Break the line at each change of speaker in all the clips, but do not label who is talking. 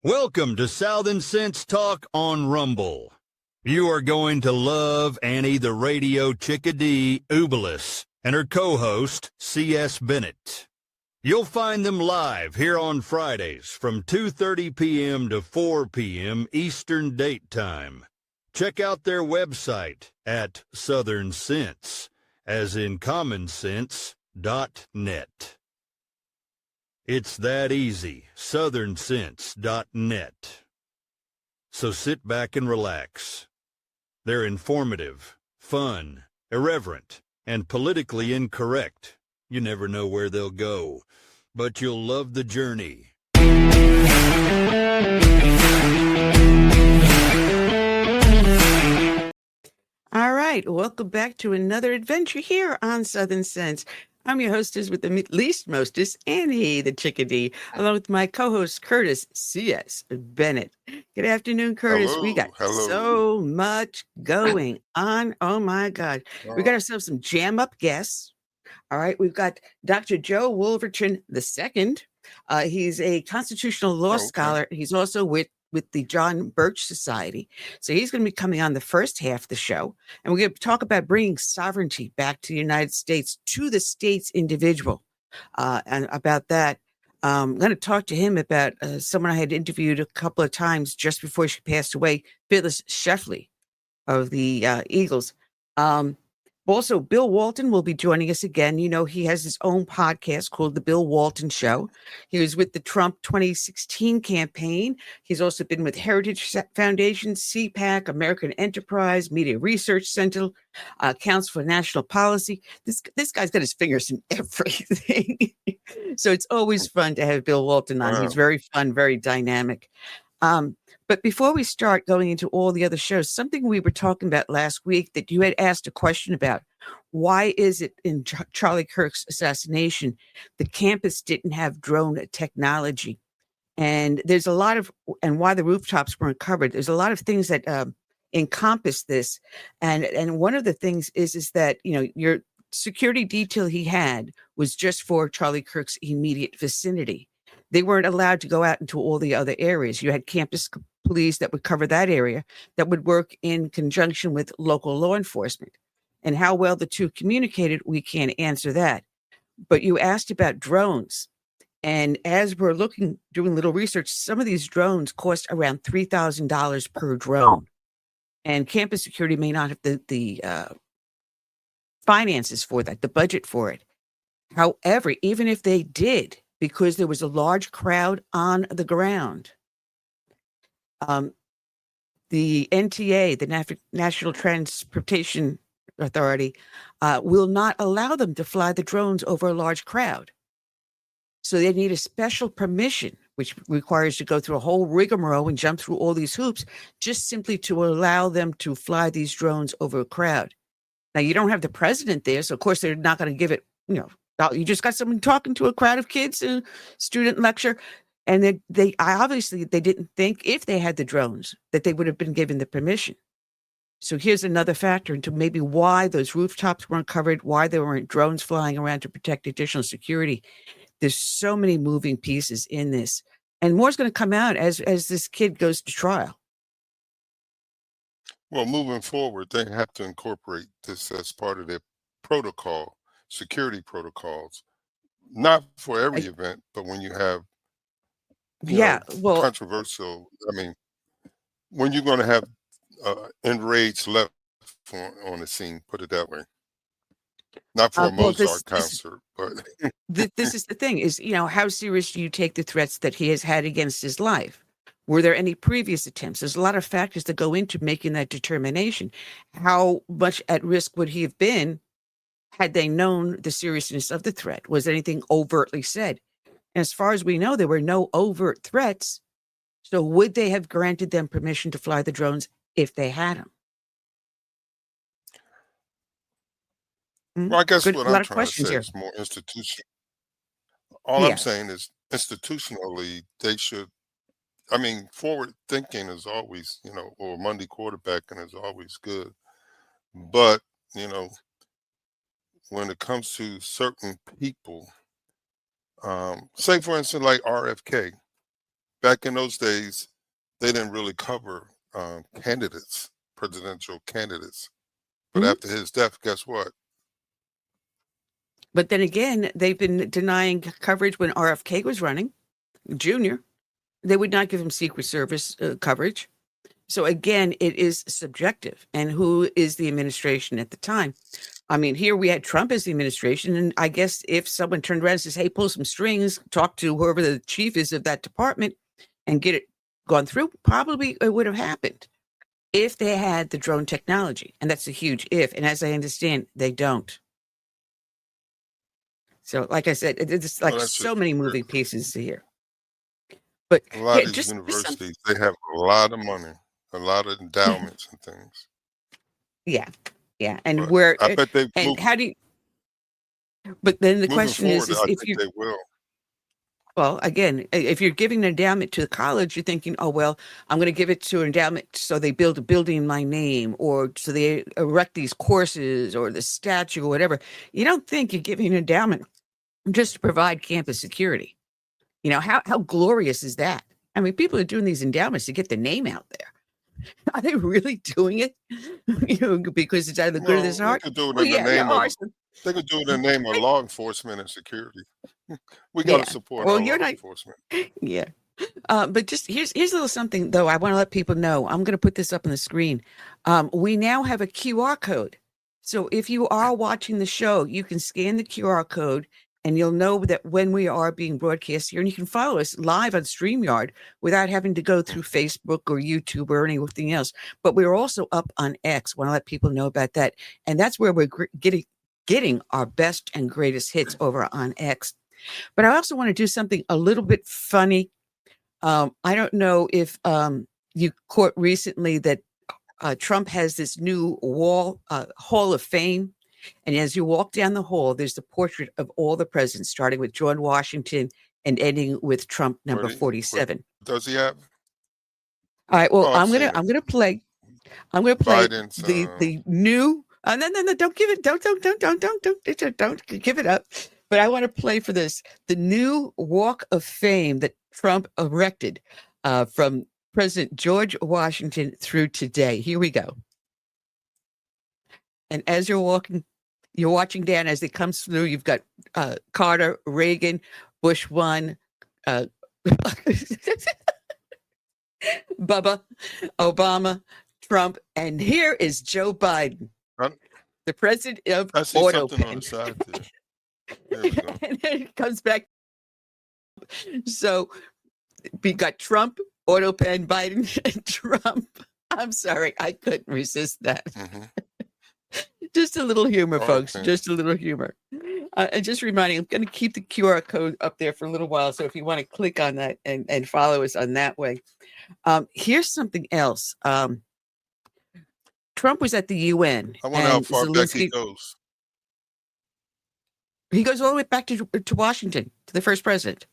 Welcome to Southern Sense Talk on Rumble. You are going to love Annie the Radio Chickadee Ubelis and her co-host, C.S. Bennett. You'll find them live here on Fridays from 2:30 p.m. to 4 p.m. Eastern Date Time. Check out their website at Southern Sense, as in commonsense.net. It's that easy, southernsense.net. So sit back and relax. They're informative, fun, irreverent, and politically incorrect. You never know where they'll go, but you'll love the journey.
All right, welcome back to another adventure here on Southern Sense. I'm your hostess with the least mostest, Annie the Chickadee, along with my co-host, Curtis C.S. Bennett. Good afternoon, Curtis. We got so much going on. Oh, my God. We got ourselves some jam-up guests. All right, we've got Dr. Joe Wolverton II. He's a constitutional law scholar. He's also with the John Birch Society. So he's going to be coming on the first half of the show. And we're going to talk about bringing sovereignty back to the United States, to the states individual. And about that, I'm going to talk to him about someone I had interviewed a couple of times just before she passed away, Phyllis Schlafly of the Eagles. Also, Bill Walton will be joining us again. You know, he has his own podcast called The Bill Walton Show. He was with the Trump 2016 campaign. He's also been with Heritage Foundation, CPAC, American Enterprise, Media Research Center, Council for National Policy. This guy's got his fingers in everything. So it's always fun to have Bill Walton on. Wow. He's very fun, very dynamic. But before we start going into all the other shows, something we were talking about last week that you had asked a question about, why is it in Charlie Kirk's assassination, the campus didn't have drone technology? And there's a lot of, and why the rooftops weren't covered. There's a lot of things that encompass this. And one of the things is that, you know, your security detail he had was just for Charlie Kirk's immediate vicinity. They weren't allowed to go out into all the other areas. You had campus police that would cover that area, that would work in conjunction with local law enforcement. And how well the two communicated, we can't answer that. But you asked about drones. And as we're doing little research, some of these drones cost around $3,000 per drone. And campus security may not have the finances for that, the budget for it. However, even if they did, because there was a large crowd on the ground, the NTA, the National Transportation Authority, will not allow them to fly the drones over a large crowd. So they need a special permission, which requires to go through a whole rigmarole and jump through all these hoops, just simply to allow them to fly these drones over a crowd. Now, you don't have the president there, so of course they're not going to give it, you know, you just got someone talking to a crowd of kids in a student lecture. And they obviously didn't think, if they had the drones, that they would have been given the permission. So here's another factor into maybe why those rooftops weren't covered, why there weren't drones flying around to protect additional security. There's so many moving pieces in this. And more's going to come out as this kid goes to trial.
Well, moving forward, they have to incorporate this as part of their protocol, security protocols, not for every event, but when you have controversial, I mean, when you're going to have enraged left on the scene, put it that way. Not for a Mozart concert, but
this is the thing, is, you know, how serious do you take the threats that he has had against his life? Were there any previous attempts? There's a lot of factors that go into making that determination. How much at risk would he have been had they known the seriousness of the threat? Was anything overtly said? And as far as we know, there were no overt threats. So would they have granted them permission to fly the drones if they had them?
Well, I guess what I'm trying to say is more institutional. All I'm saying is institutionally, they should, I mean, forward thinking is always, you know, or Monday quarterbacking is always good. But, you know, when it comes to certain people, say for instance, like RFK, back in those days, they didn't really cover candidates, presidential candidates. But
Mhm.
after his death, guess what?
But then again, they've been denying coverage when RFK was running, Jr. They would not give him Secret Service coverage. So again, it is subjective. And who is the administration at the time? I mean, here we had Trump as the administration. And I guess if someone turned around and says, hey, pull some strings, talk to whoever the chief is of that department and get it gone through, probably it would have happened if they had the drone technology. And that's a huge if. And as I understand, they don't. So like I said, it's like so many moving pieces here. But
a lot of these
just
universities, they have a lot of money, a lot of endowments and things.
Yeah. And
But
where
I bet they
and how do you but then the question
forward,
is
I
if
think
you
they will.
well, again, if you're giving an endowment to the college, you're thinking, oh, well, I'm going to give it to an endowment so they build a building in my name or so they erect these courses or the statue or whatever. You don't think you're giving an endowment just to provide campus security. You know, how glorious is that? I mean, people are doing these endowments to get the name out there. Are they really doing it? Because it's out of the good of this
Well, they
heart?
could do it
Well,
in the
yeah, there
name of
are some.
they could do it in the name of law enforcement and security. We got to
Yeah.
support
Well,
our
you're
law
not.
enforcement.
Yeah. But just here's a little something though. I want to let people know. I'm going to put this up on the screen. We now have a QR code. So if you are watching the show, you can scan the QR code and you'll know that when we are being broadcast here, and you can follow us live on StreamYard without having to go through Facebook or YouTube or anything else. But we're also up on X. Want to let people know about that. And that's where we're getting our best and greatest hits over on X. But I also want to do something a little bit funny. I don't know if you caught recently that Trump has this new Hall of Fame. And as you walk down the hall, there's the portrait of all the presidents, starting with George Washington and ending with Trump number 47.
Does he have?
All right. Well,
Oh,
I'm gonna play
Biden's.
the new. No, don't give it. Don't give it up. But I want to play for this the new Walk of Fame that Trump erected from President George Washington through today. Here we go. And as you're watching down as it comes through. You've got Carter, Reagan, Bush 1, Bubba, Obama, Trump, and here is Joe Biden, the president of
I see something on the side there. There we go.
And then it comes back. So we got Trump, AutoPen, Biden, and Trump. I'm sorry, I couldn't resist that.
Mm-hmm.
Just a little humor, folks. Just a little humor. And just reminding, I'm going to keep the QR code up there for a little while. So if you want to click on that and follow us on that way. Here's something else. Trump was at the UN.
I wonder how far back he goes.
He goes all the way back to Washington, to the first president.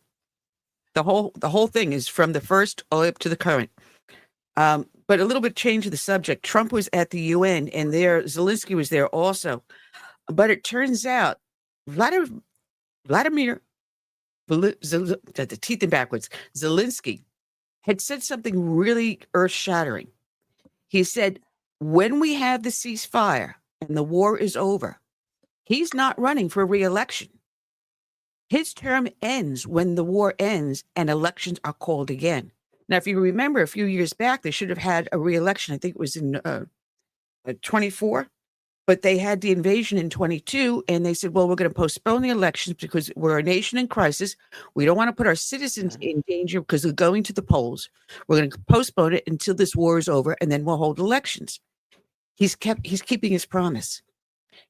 The whole thing is from the first all the way up to the current. But a little bit change of the subject. Trump was at the UN, and Zelensky was there also. But it turns out Vladimir, the teeth in backwards, Zelensky had said something really earth-shattering. He said, when we have the ceasefire and the war is over, he's not running for re-election. His term ends when the war ends and elections are called again. Now, if you remember a few years back, they should have had a re-election. I think it was in 24, but they had the invasion in 22. And they said, well, we're going to postpone the elections because we're a nation in crisis. We don't want to put our citizens in danger because they're going to the polls. We're going to postpone it until this war is over, and then we'll hold elections. He's keeping his promise.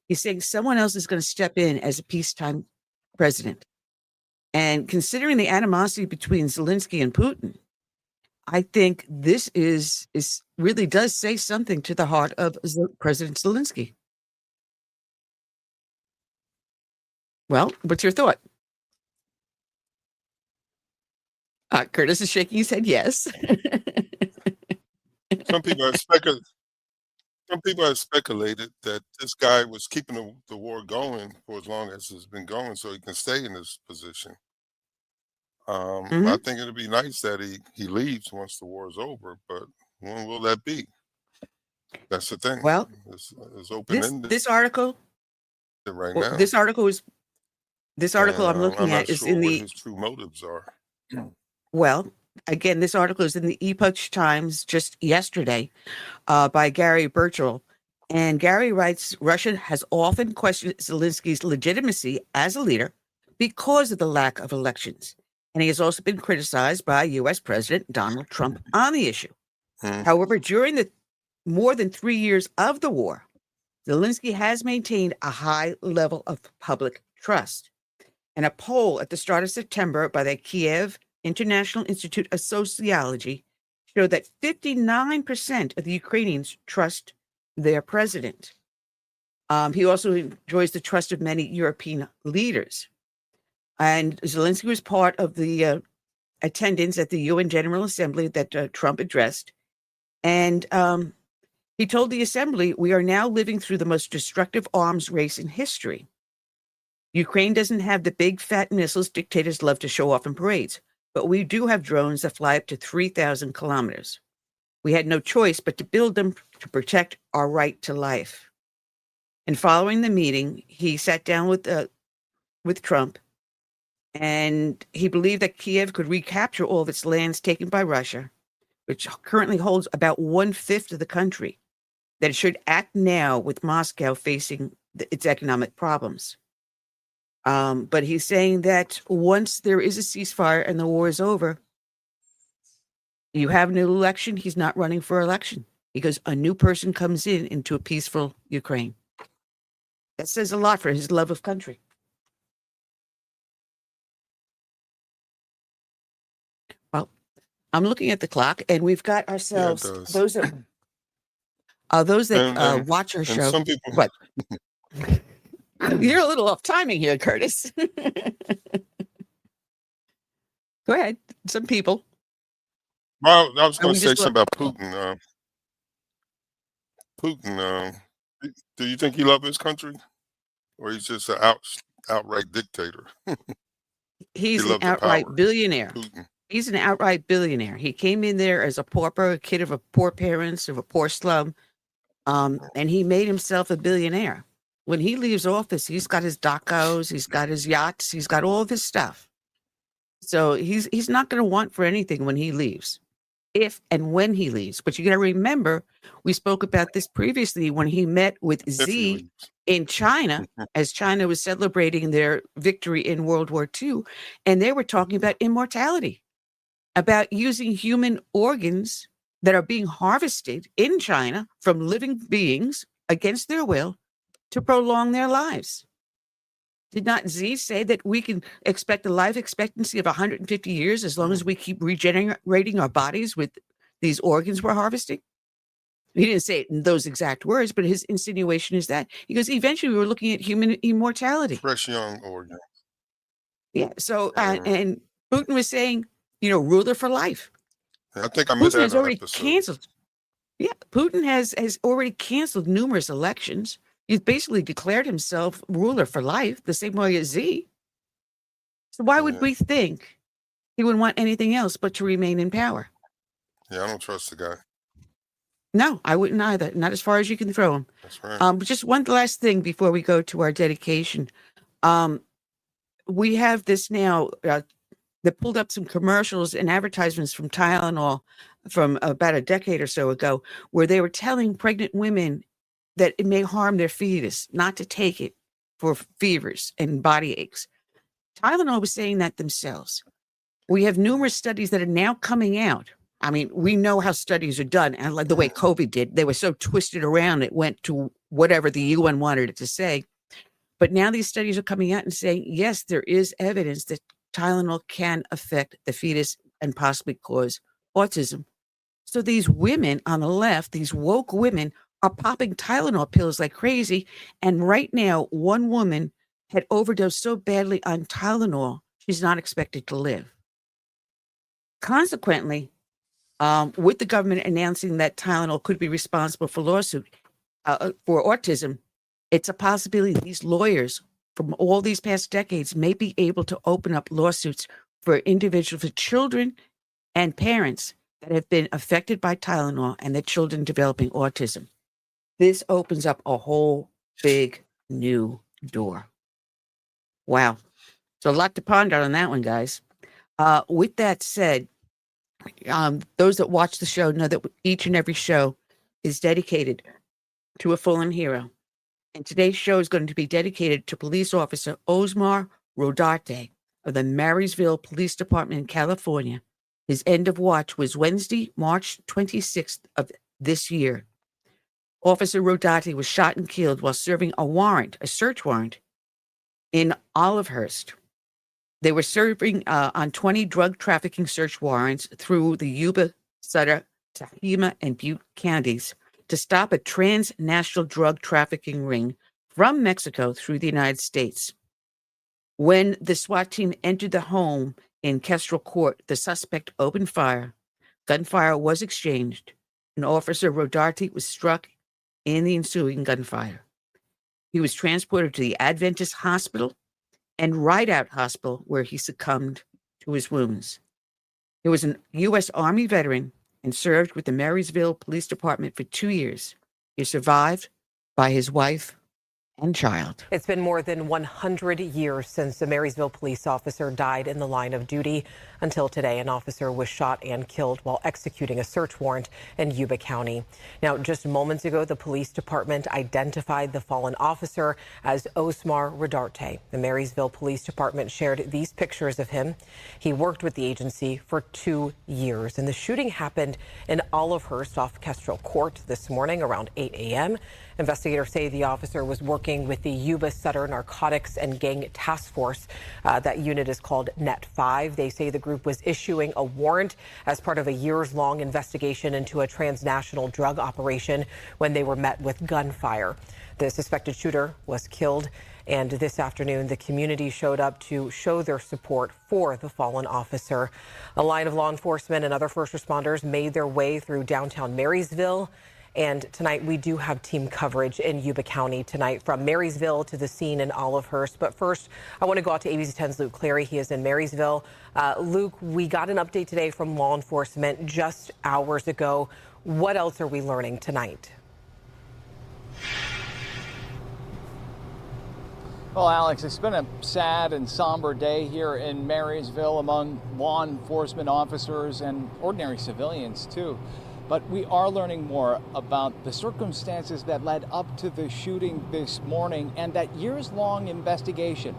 He's saying someone else is going to step in as a peacetime president. And considering the animosity between Zelensky and Putin, I think this is really does say something to the heart of President Zelensky. Well, what's your thought? Curtis is shaking his head yes.
Some people have speculated that this guy was keeping the war going for as long as it's been going so he can stay in this position. I think it'd be nice that he leaves once the war is over, but when will that be? That's the thing.
Well,
it's open-ended.
This article
right now.
This article I'm looking at is in the
his true motives are.
Well, again, this article is in the Epoch Times just yesterday by Gary Birchall. And Gary writes, Russia has often questioned Zelensky's legitimacy as a leader because of the lack of elections. And he has also been criticized by U.S. President Donald Trump on the issue. However, during the more than 3 years of the war, Zelensky has maintained a high level of public trust. And a poll at the start of September by the Kiev International Institute of Sociology showed that 59% of the Ukrainians trust their president. He also enjoys the trust of many European leaders. And Zelensky was part of the attendance at the UN General Assembly that Trump addressed. And he told the assembly, we are now living through the most destructive arms race in history. Ukraine doesn't have the big fat missiles dictators love to show off in parades, but we do have drones that fly up to 3,000 kilometers. We had no choice but to build them to protect our right to life. And following the meeting, he sat down with Trump, and he believed that Kiev could recapture all of its lands taken by Russia, which currently holds about 1/5 of the country, that it should act now with Moscow facing its economic problems. But he's saying that once there is a ceasefire and the war is over, you have an election. He's not running for election because a new person comes into a peaceful Ukraine. That says a lot for his love of country. Well, I'm looking at the clock, and we've got ourselves those that watch our show.
Some people,
what? You're a little off timing here, Curtis. Go ahead. Some people.
Well, I was going to say something about Putin. Do you think he loves his country, or he's just an outright dictator?
He's an outright billionaire.
Putin.
He's an outright billionaire. He came in there as a pauper, a kid of a poor parents, of a poor slum, and he made himself a billionaire. When he leaves office, he's got his docos, he's got his yachts, he's got all of his stuff. So he's not going to want for anything when he leaves, if and when he leaves. But you got to remember, we spoke about this previously when he met with Xi in China, as China was celebrating their victory in World War II, and they were talking about immortality, about using human organs that are being harvested in China from living beings against their will to prolong their lives. Did not Xi say that we can expect a life expectancy of 150 years as long as we keep regenerating our bodies with these organs we're harvesting? He didn't say it in those exact words, but his insinuation is that. He goes, eventually we were looking at human immortality.
Fresh young organ.
Yeah, so, and Putin was saying, ruler for life.
I think I missed that.
Putin has already canceled. Yeah, Putin has already canceled numerous elections. He's basically declared himself ruler for life, the same way as Xi. So why would we think he would want anything else but to remain in power?
Yeah, I don't trust the guy.
No, I wouldn't either. Not as far as you can throw him.
That's right.
But just one last thing before we go to our dedication. We have this now. They pulled up some commercials and advertisements from Tylenol from about a decade or so ago, where they were telling pregnant women that it may harm their fetus not to take it for fevers and body aches. Tylenol was saying that themselves. We have numerous studies that are now coming out. I mean, we know how studies are done, and like the way COVID did, they were so twisted around, it went to whatever the UN wanted it to say. But now these studies are coming out and saying, yes, there is evidence that Tylenol can affect the fetus and possibly cause autism. So these women on the left, these woke women, are popping Tylenol pills like crazy. And right now, one woman had overdosed so badly on Tylenol, she's not expected to live. Consequently, with the government announcing that Tylenol could be responsible for lawsuit for autism, it's a possibility these lawyers from all these past decades may be able to open up lawsuits for children and parents that have been affected by Tylenol and their children developing autism. This opens up a whole big new door. Wow. So a lot to ponder on that one, guys. With that said, those that watch the show know that each and every show is dedicated to a fallen hero. And today's show is going to be dedicated to police officer Osmar Rodarte of the Marysville Police Department in California. His end of watch was Wednesday, March 26th of this year. Officer Rodarte was shot and killed while serving a search warrant in Olivehurst. They were serving on 20 drug trafficking search warrants through the Yuba, Sutter, Tehama, and Butte counties to stop a transnational drug trafficking ring from Mexico through the United States. When the SWAT team entered the home in Kestrel Court, the suspect opened fire. Gunfire was exchanged, and Officer Rodarte was struck in the ensuing gunfire. He was transported to the Adventist Hospital and Rideout Hospital, where he succumbed to his wounds. He was a U.S. Army veteran and served with the Marysville Police Department for 2 years. He is survived by his wife and child.
It's been more than 100 years since a Marysville police officer died in the line of duty. Until today, an officer was shot and killed while executing a search warrant in Yuba County. Now, just moments ago, the police department identified the fallen officer as Osmar Rodarte. The Marysville Police Department shared these pictures of him. He worked with the agency for 2 years, and the shooting happened in Olivehurst off Kestrel Court this morning around 8 a.m. Investigators say the officer was working with the Yuba Sutter Narcotics and Gang Task Force. That unit is called Net 5. They say the group was issuing a warrant as part of a years-long investigation into a transnational drug operation when they were met with gunfire. The suspected shooter was killed, and this afternoon the community showed up to show their support for the fallen officer. A line of law enforcement and other first responders made their way through downtown Marysville. And tonight we do have team coverage in Yuba County tonight from Marysville to the scene in Olivehurst. But first, I want to go out to ABC 10's Luke Clary. He is in Marysville. Luke, we got an update today from law enforcement just hours ago. What else are we learning tonight?
Well, Alex, it's been a sad and somber day here in Marysville among law enforcement officers and ordinary civilians, too. But we are learning more about the circumstances that led up to the shooting this morning and that years-long investigation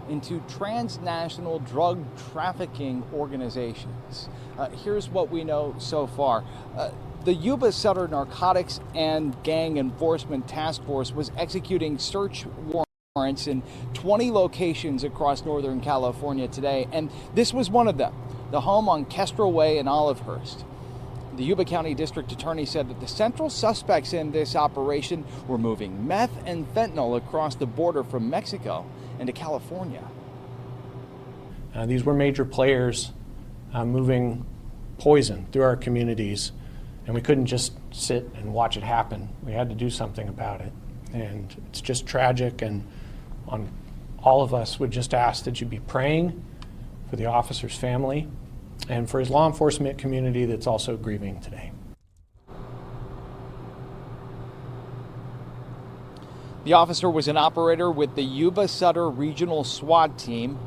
into transnational drug trafficking organizations. Here's what we know so far. The Yuba Sutter Narcotics and Gang Enforcement Task Force was executing search warrants in 20 locations across Northern California today, and this was one of them, the home on Kestrel Way in Olivehurst. The Yuba County District Attorney said that the central suspects in this operation were moving meth and fentanyl across the border from Mexico into California.
These were major players moving poison through our communities, and we couldn't just sit and watch it happen. We had to do something about it, and it's just tragic, and on all of us would just ask that you be praying for the officer's family and for his law enforcement community that's also grieving today.
The officer was an operator with the Yuba Sutter Regional SWAT team.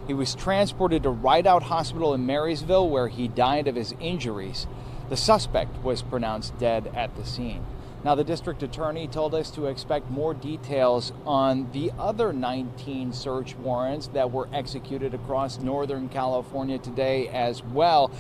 He was transported to Rideout Hospital in Marysville, where he died of his injuries. The suspect was pronounced dead at the scene. Now, the district attorney told us to expect more details on the other 19 search warrants that were executed across Northern California today as well.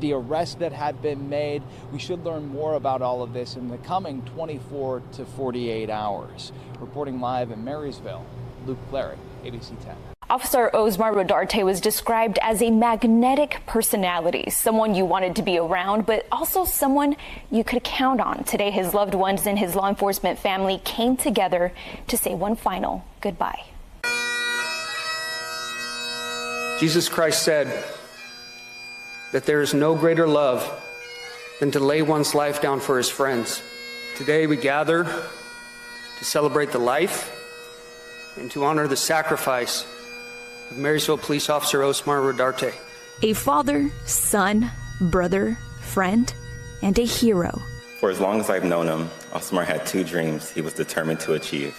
The arrests that had been made, we should learn more about all of this in the coming 24 to 48 hours. Reporting live in Marysville, Luke Clary, ABC 10.
Officer Osmar Rodarte was described as a magnetic personality, someone you wanted to be around, but also someone you could count on. Today, his loved ones and his law enforcement family came together to say one final goodbye.
Jesus Christ said that there is no greater love than to lay one's life down for his friends. Today, we gather to celebrate the life and to honor the sacrifice of Marysville Police Officer Osmar Rodarte.
A father, son, brother, friend, and a hero.
For as long as I've known him, Osmar had two dreams he was determined to achieve: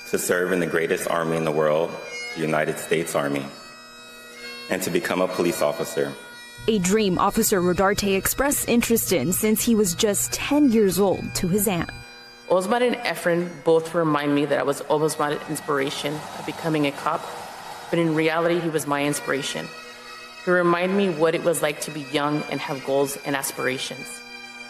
to serve in the greatest army in the world, the United States Army, and to become a police officer.
A dream Officer Rodarte expressed interest in since he was just 10 years old to his aunt.
Osmar and Efren both remind me that I was Osmar's inspiration of becoming a cop, but in reality, he was my inspiration. He reminded me what it was like to be young and have goals and aspirations.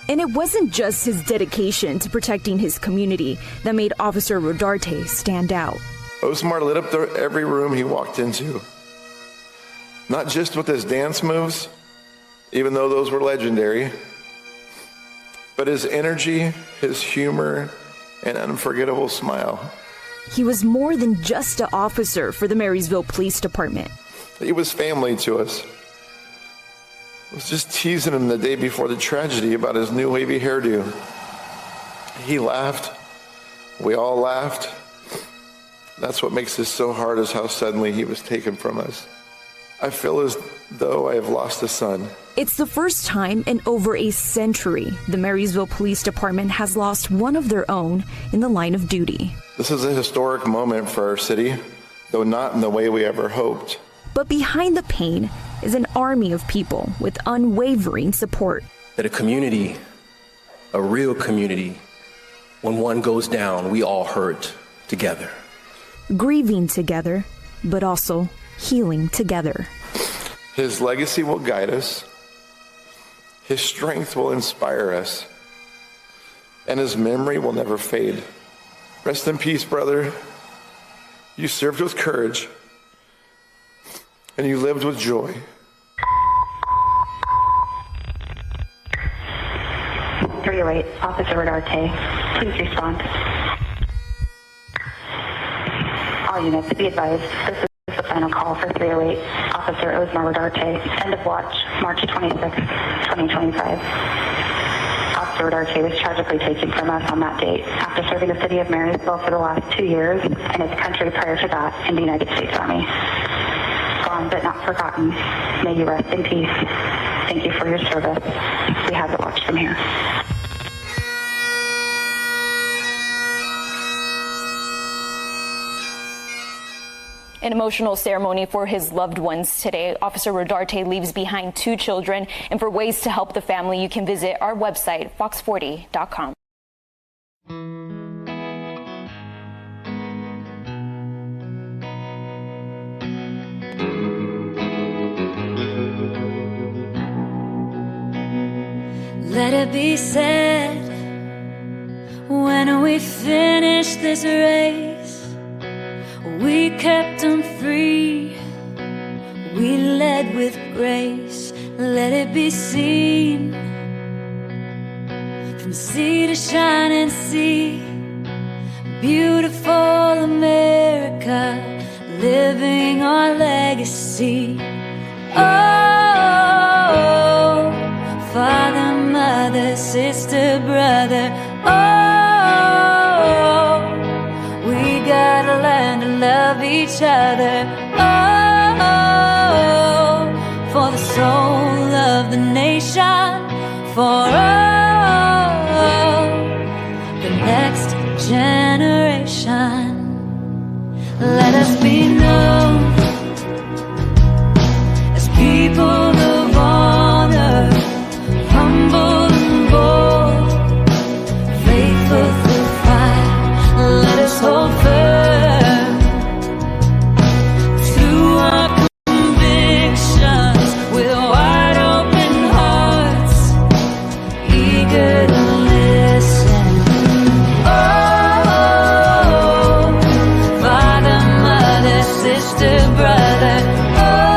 And it wasn't just his dedication to protecting his community that made Officer Rodarte stand out.
Osmar lit up every room he walked into. Not just with his dance moves, even though those were legendary, but his energy, his humor, and unforgettable smile.
He was more than just an officer for the Marysville Police Department.
He was family to us. I was just teasing him the day before the tragedy about his new wavy hairdo. He laughed. We all laughed. That's what makes this so hard, is how suddenly he was taken from us. I feel as though I have lost a son.
It's the first time in over a century the Marysville Police Department has lost one of their own in the line of duty.
This is a historic moment for our city, though not in the way we ever hoped.
But behind the pain is an army of people with unwavering support.
That a community, a real community, when one goes down, we all hurt together.
Grieving together, but also healing together.
His legacy will guide us. His strength will inspire us. And his memory will never fade. Rest in peace, brother. You served with courage. And you lived with joy.
308, Officer Rodarte, please respond. All units, be advised, this is the final call for 308, Officer Osmar Rodarte, end of watch, March 26, 2025. Officer Rodarte was tragically taken from us on that date after serving the city of Marysville for the last 2 years and his country prior to that in the United States Army. Gone but not forgotten. May you rest in peace. Thank you for your service. We have the watch from here.
An emotional ceremony for his loved ones today. Officer Rodarte leaves behind 2 children, and for ways to help the family, you can visit our website, fox40.com.
Let it be said, when we finish this race, we kept them free, we led with grace. Let it be seen, from sea to shining sea, beautiful America, living our legacy. Oh, father, mother, sister, brother, oh, we gotta learn to love each other. Oh, for the soul of the nation, for the next generation. Let us be known as people of honor, humble and bold, faithful through fire. Let us hold firm to our convictions with wide open hearts, eager to listen. Oh, father, mother, sister, brother, oh,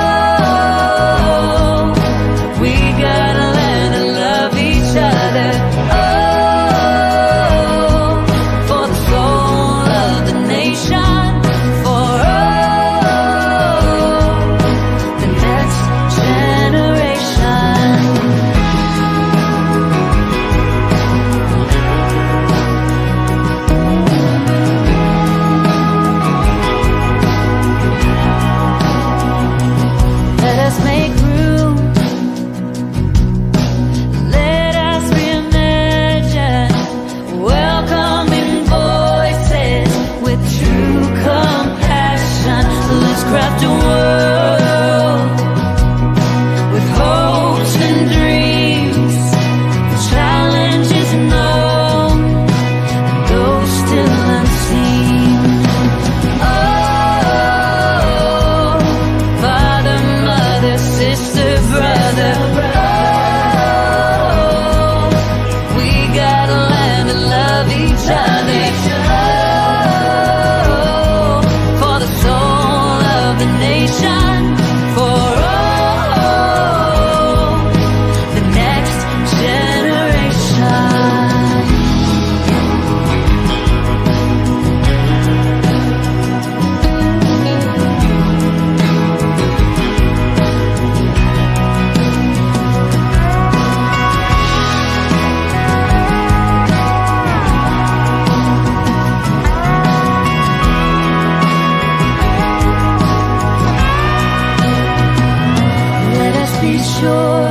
sure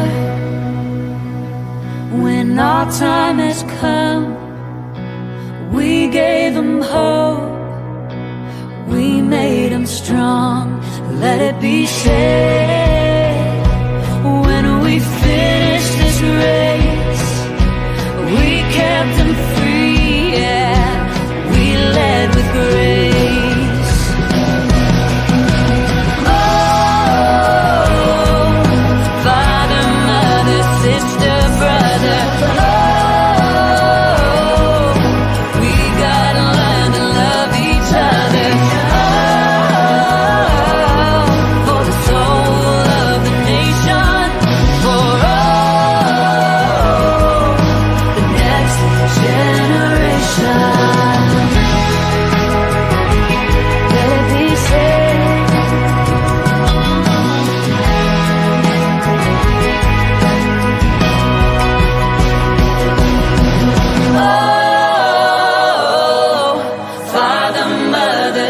when our time has come, we gave them hope, we made them strong. Let it be said, when we finish this race, we kept them free, yeah, we led with grace.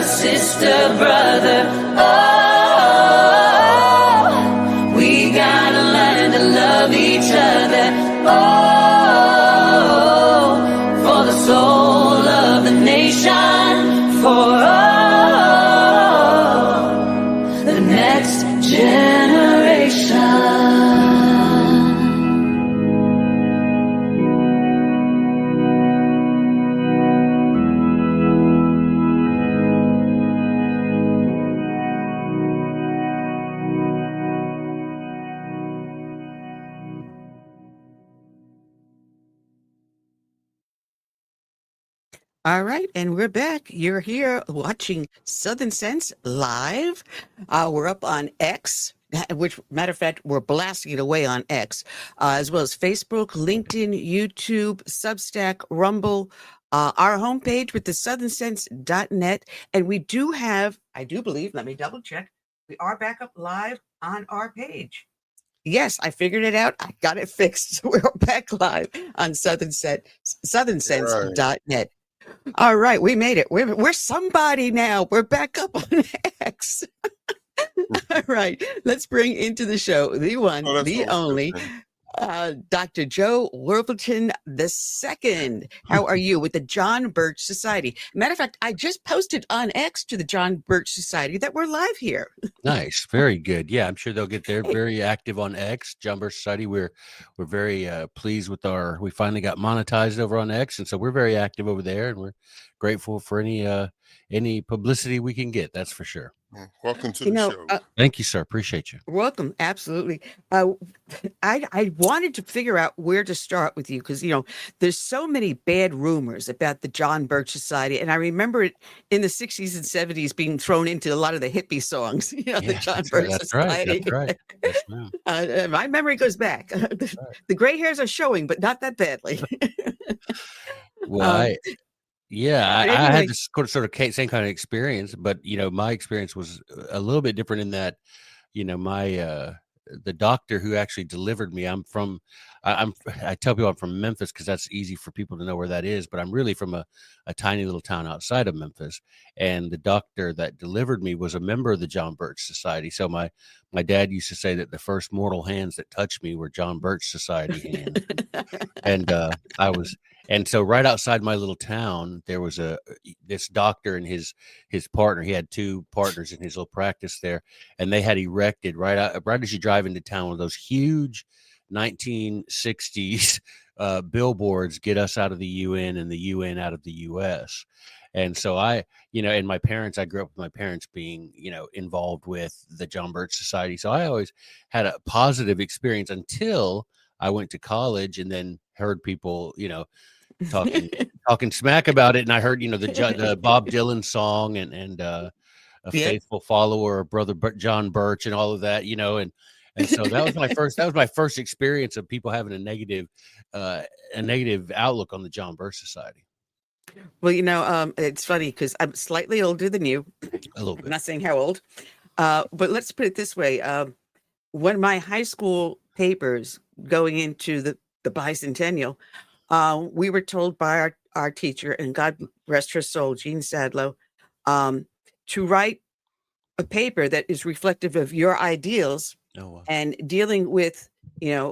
Sister, brother, oh, we gotta learn to love each other, oh, for the soul of the nation, for oh, the next generation.
All right, and we're back. You're here watching Southern Sense live. We're up on X, which, matter of fact, we're blasting it away on X, as well as Facebook, LinkedIn, YouTube, Substack, Rumble, our homepage with the southernsense.net. And we do have, I do believe, let me double check, we are back up live on our page. Yes, I figured it out. I got it fixed. So we're back live on southernsense.net. All right, we made it. We're somebody now. We're back up on X. All right, let's bring into the show the one, the only, Dr. Joe Worthington II. How are you with the John Birch Society? Matter of fact, I just posted on X to the John Birch Society that we're live here.
Nice, very good. Yeah, I'm sure they'll get there. Very active on X, John Birch Society. We're very pleased with we finally got monetized over on X, and so we're very active over there, and we're grateful for any publicity we can get. That's for sure.
Welcome to the show.
Thank you, sir. Appreciate you.
Welcome. Absolutely. I wanted to figure out where to start with you because, there's so many bad rumors about the John Birch Society. And I remember it in the 60s and 70s being thrown into a lot of the hippie songs, the John Birch Society.
That's right. Yes,
my memory goes back. The gray hairs are showing, but not that badly.
Well, I had this sort of same kind of experience, but my experience was a little bit different in that, my the doctor who actually delivered me, I tell people I'm from Memphis because that's easy for people to know where that is, but I'm really from a tiny little town outside of Memphis, and the doctor that delivered me was a member of the John Birch Society. So my dad used to say that the first mortal hands that touched me were John Birch Society hands, and so right outside my little town, there was this doctor and his partner. He had two partners in his little practice there, and they had erected right as you drive into town one of those huge 1960s billboards, "Get us out of the UN and the UN out of the US." And so and my parents, I grew up with my parents being, involved with the John Birch Society. So I always had a positive experience until I went to college and then heard people, talking smack about it, and I heard the Bob Dylan song and a faithful follower of Brother John Birch and all of that, and so that was my first experience of people having a negative outlook on the John Birch Society.
Well, it's funny because I'm slightly older than you.
A little bit.
I'm not saying how old, but let's put it this way: one of my high school papers going into the bicentennial. We were told by our teacher, and God rest her soul, Jean Sadlow, to write a paper that is reflective of your ideals and dealing with,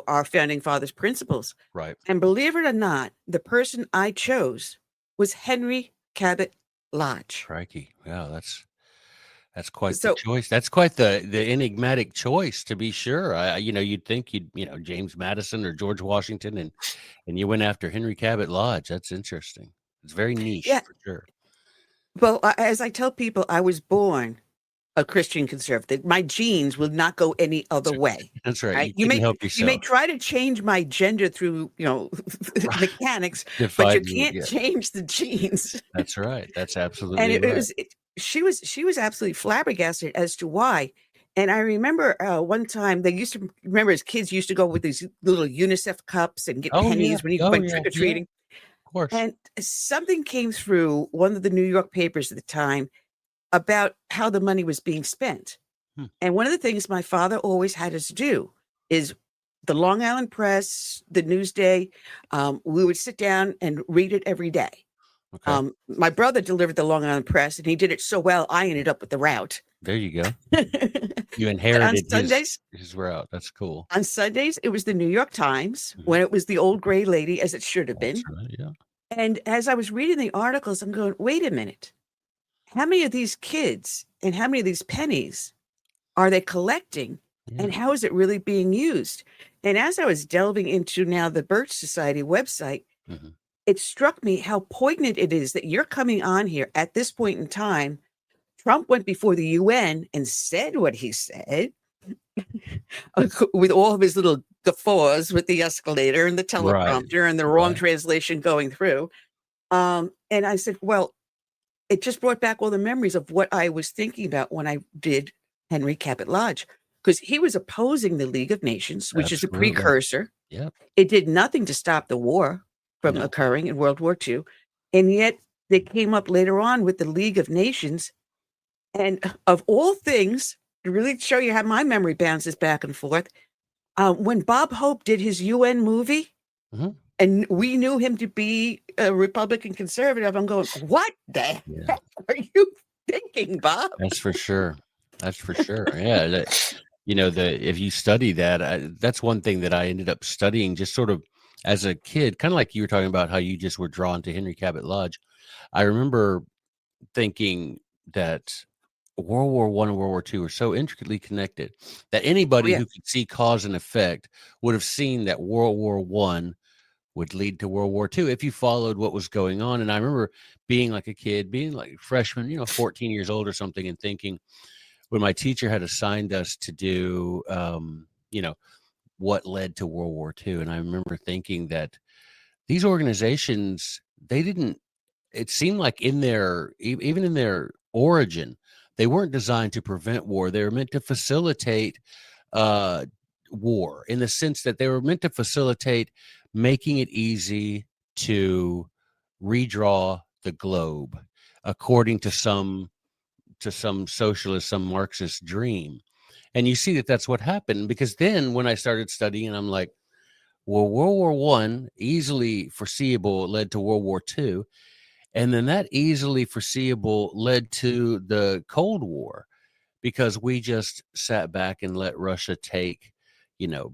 our founding fathers' principles.
Right.
And believe it or not, the person I chose was Henry Cabot Lodge.
Crikey. Wow, that's quite the
So
choice. That's quite the enigmatic choice, to be sure. You'd think James Madison or George Washington, and you went after Henry Cabot Lodge. That's interesting. It's very niche,
yeah.
for sure.
Well, as I tell people, I was born a Christian conservative. My genes will not go any other way.
That's right.
Right?
You couldn't help
You may
yourself.
try to change my gender through, mechanics, but you
Defied you,
can't
yeah.
change the genes.
That's right. That's
And
absolutely right.
she was absolutely flabbergasted as to why. And I remember one time they used to remember as kids used to go with these little UNICEF cups and get
Oh, yeah.
pennies when you
Oh,
went
yeah.
trick or
Yeah.
treating.
Of course.
And something came through one of the New York papers at the time about how the money was being spent. And one of the things my father always had us do is the Long Island Press, the Newsday. We would sit down and read it every day.
Okay.
My brother delivered the Long Island Press, and he did it so well, I ended up with the route.
There you go. You
But on
inherited
Sundays,
his route. That's cool.
on Sundays, it was the New York Times when it was the old gray lady, as it should have been.
That's right. Yeah.
And as I was reading the articles, I'm going, wait a minute. How many of these kids and how many of these pennies are they collecting? And how is it really being used? And as I was delving into now the Birch Society website, it struck me how poignant it is that you're coming on here at this point in time. Trump went before the UN and said what he said with all of his little guffaws with the escalator and the teleprompter and the wrong translation going through. And I said, well, it just brought back all the memories of what I was thinking about when I did Henry Cabot Lodge, because he was opposing the League of Nations, which is a precursor.
Yep.
It did nothing to stop the war from occurring in World War II. And yet they came up later on with the League of Nations. And of all things, to really show you how my memory bounces back and forth, when Bob Hope did his UN movie, and we knew him to be a Republican conservative, I'm going, what the heck are you thinking, Bob?
That's for sure. That's for sure. Yeah. If you study that, that's one thing that I ended up studying just sort of as a kid, kind of like you were talking about how you just were drawn to Henry Cabot Lodge. I remember thinking that World War I and World War II are so intricately connected that anybody who could see cause and effect would have seen that World War I would lead to World War II if you followed what was going on. And I remember being like a kid, being like a freshman, 14 years old or something, and thinking when my teacher had assigned us to do, what led to World War II. And I remember thinking that these organizations, it seemed like even in their origin, they weren't designed to prevent war. They were meant to facilitate war, in the sense that they were meant to facilitate making it easy to redraw the globe according to some socialist, some Marxist dream. And you see that that's what happened, because then when I started studying, I'm like, well, World War I easily foreseeable led to World War II. And then that easily foreseeable led to the Cold War, because we just sat back and let Russia take,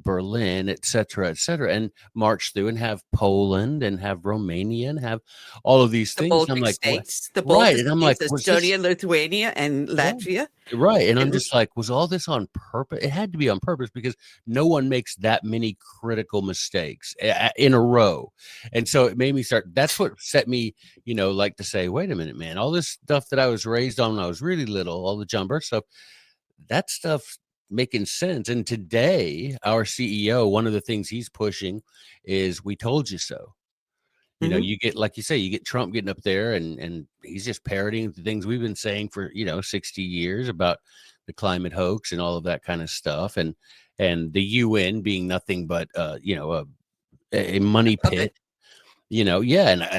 Berlin, et cetera, and march through and have Poland and have Romania and have all of these things.
Baltic
I'm like,
states, the
right.
Baltic
And I'm like,
states, Estonia, Lithuania, and Latvia.
Right. And I'm just like, was all this on purpose? It had to be on purpose, because no one makes that many critical mistakes in a row. And so it made me that's what set me, like to say, wait a minute, man, all this stuff that I was raised on when I was really little, all the John Birch stuff, that stuff making sense. And today, our CEO, one of the things he's pushing is "we told you so." You get, like you say, you get Trump getting up there and he's just parroting the things we've been saying for 60 years about the climate hoax and all of that kind of stuff, and the UN being nothing but a money pit, and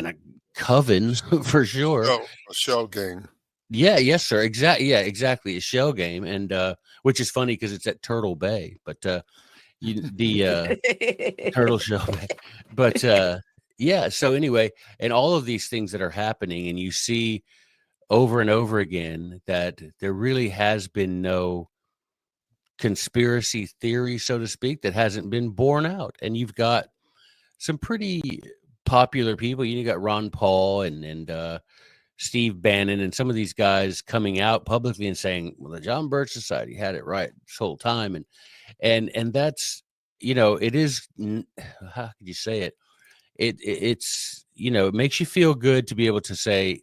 a coven for sure.
A shell game.
Yeah, yes, sir. Exactly. Yeah, exactly. A shell game, and which is funny because it's at Turtle Bay, but the Turtle Shell Bay. But yeah. So anyway, and all of these things that are happening, and you see over and over again that there really has been no conspiracy theory, so to speak, that hasn't been borne out. And you've got some pretty popular people. You got Ron Paul and Steve Bannon and some of these guys coming out publicly and saying, well, the John Birch Society had it right this whole time. And that's, it is, how could you say it? It's, it makes you feel good to be able to say,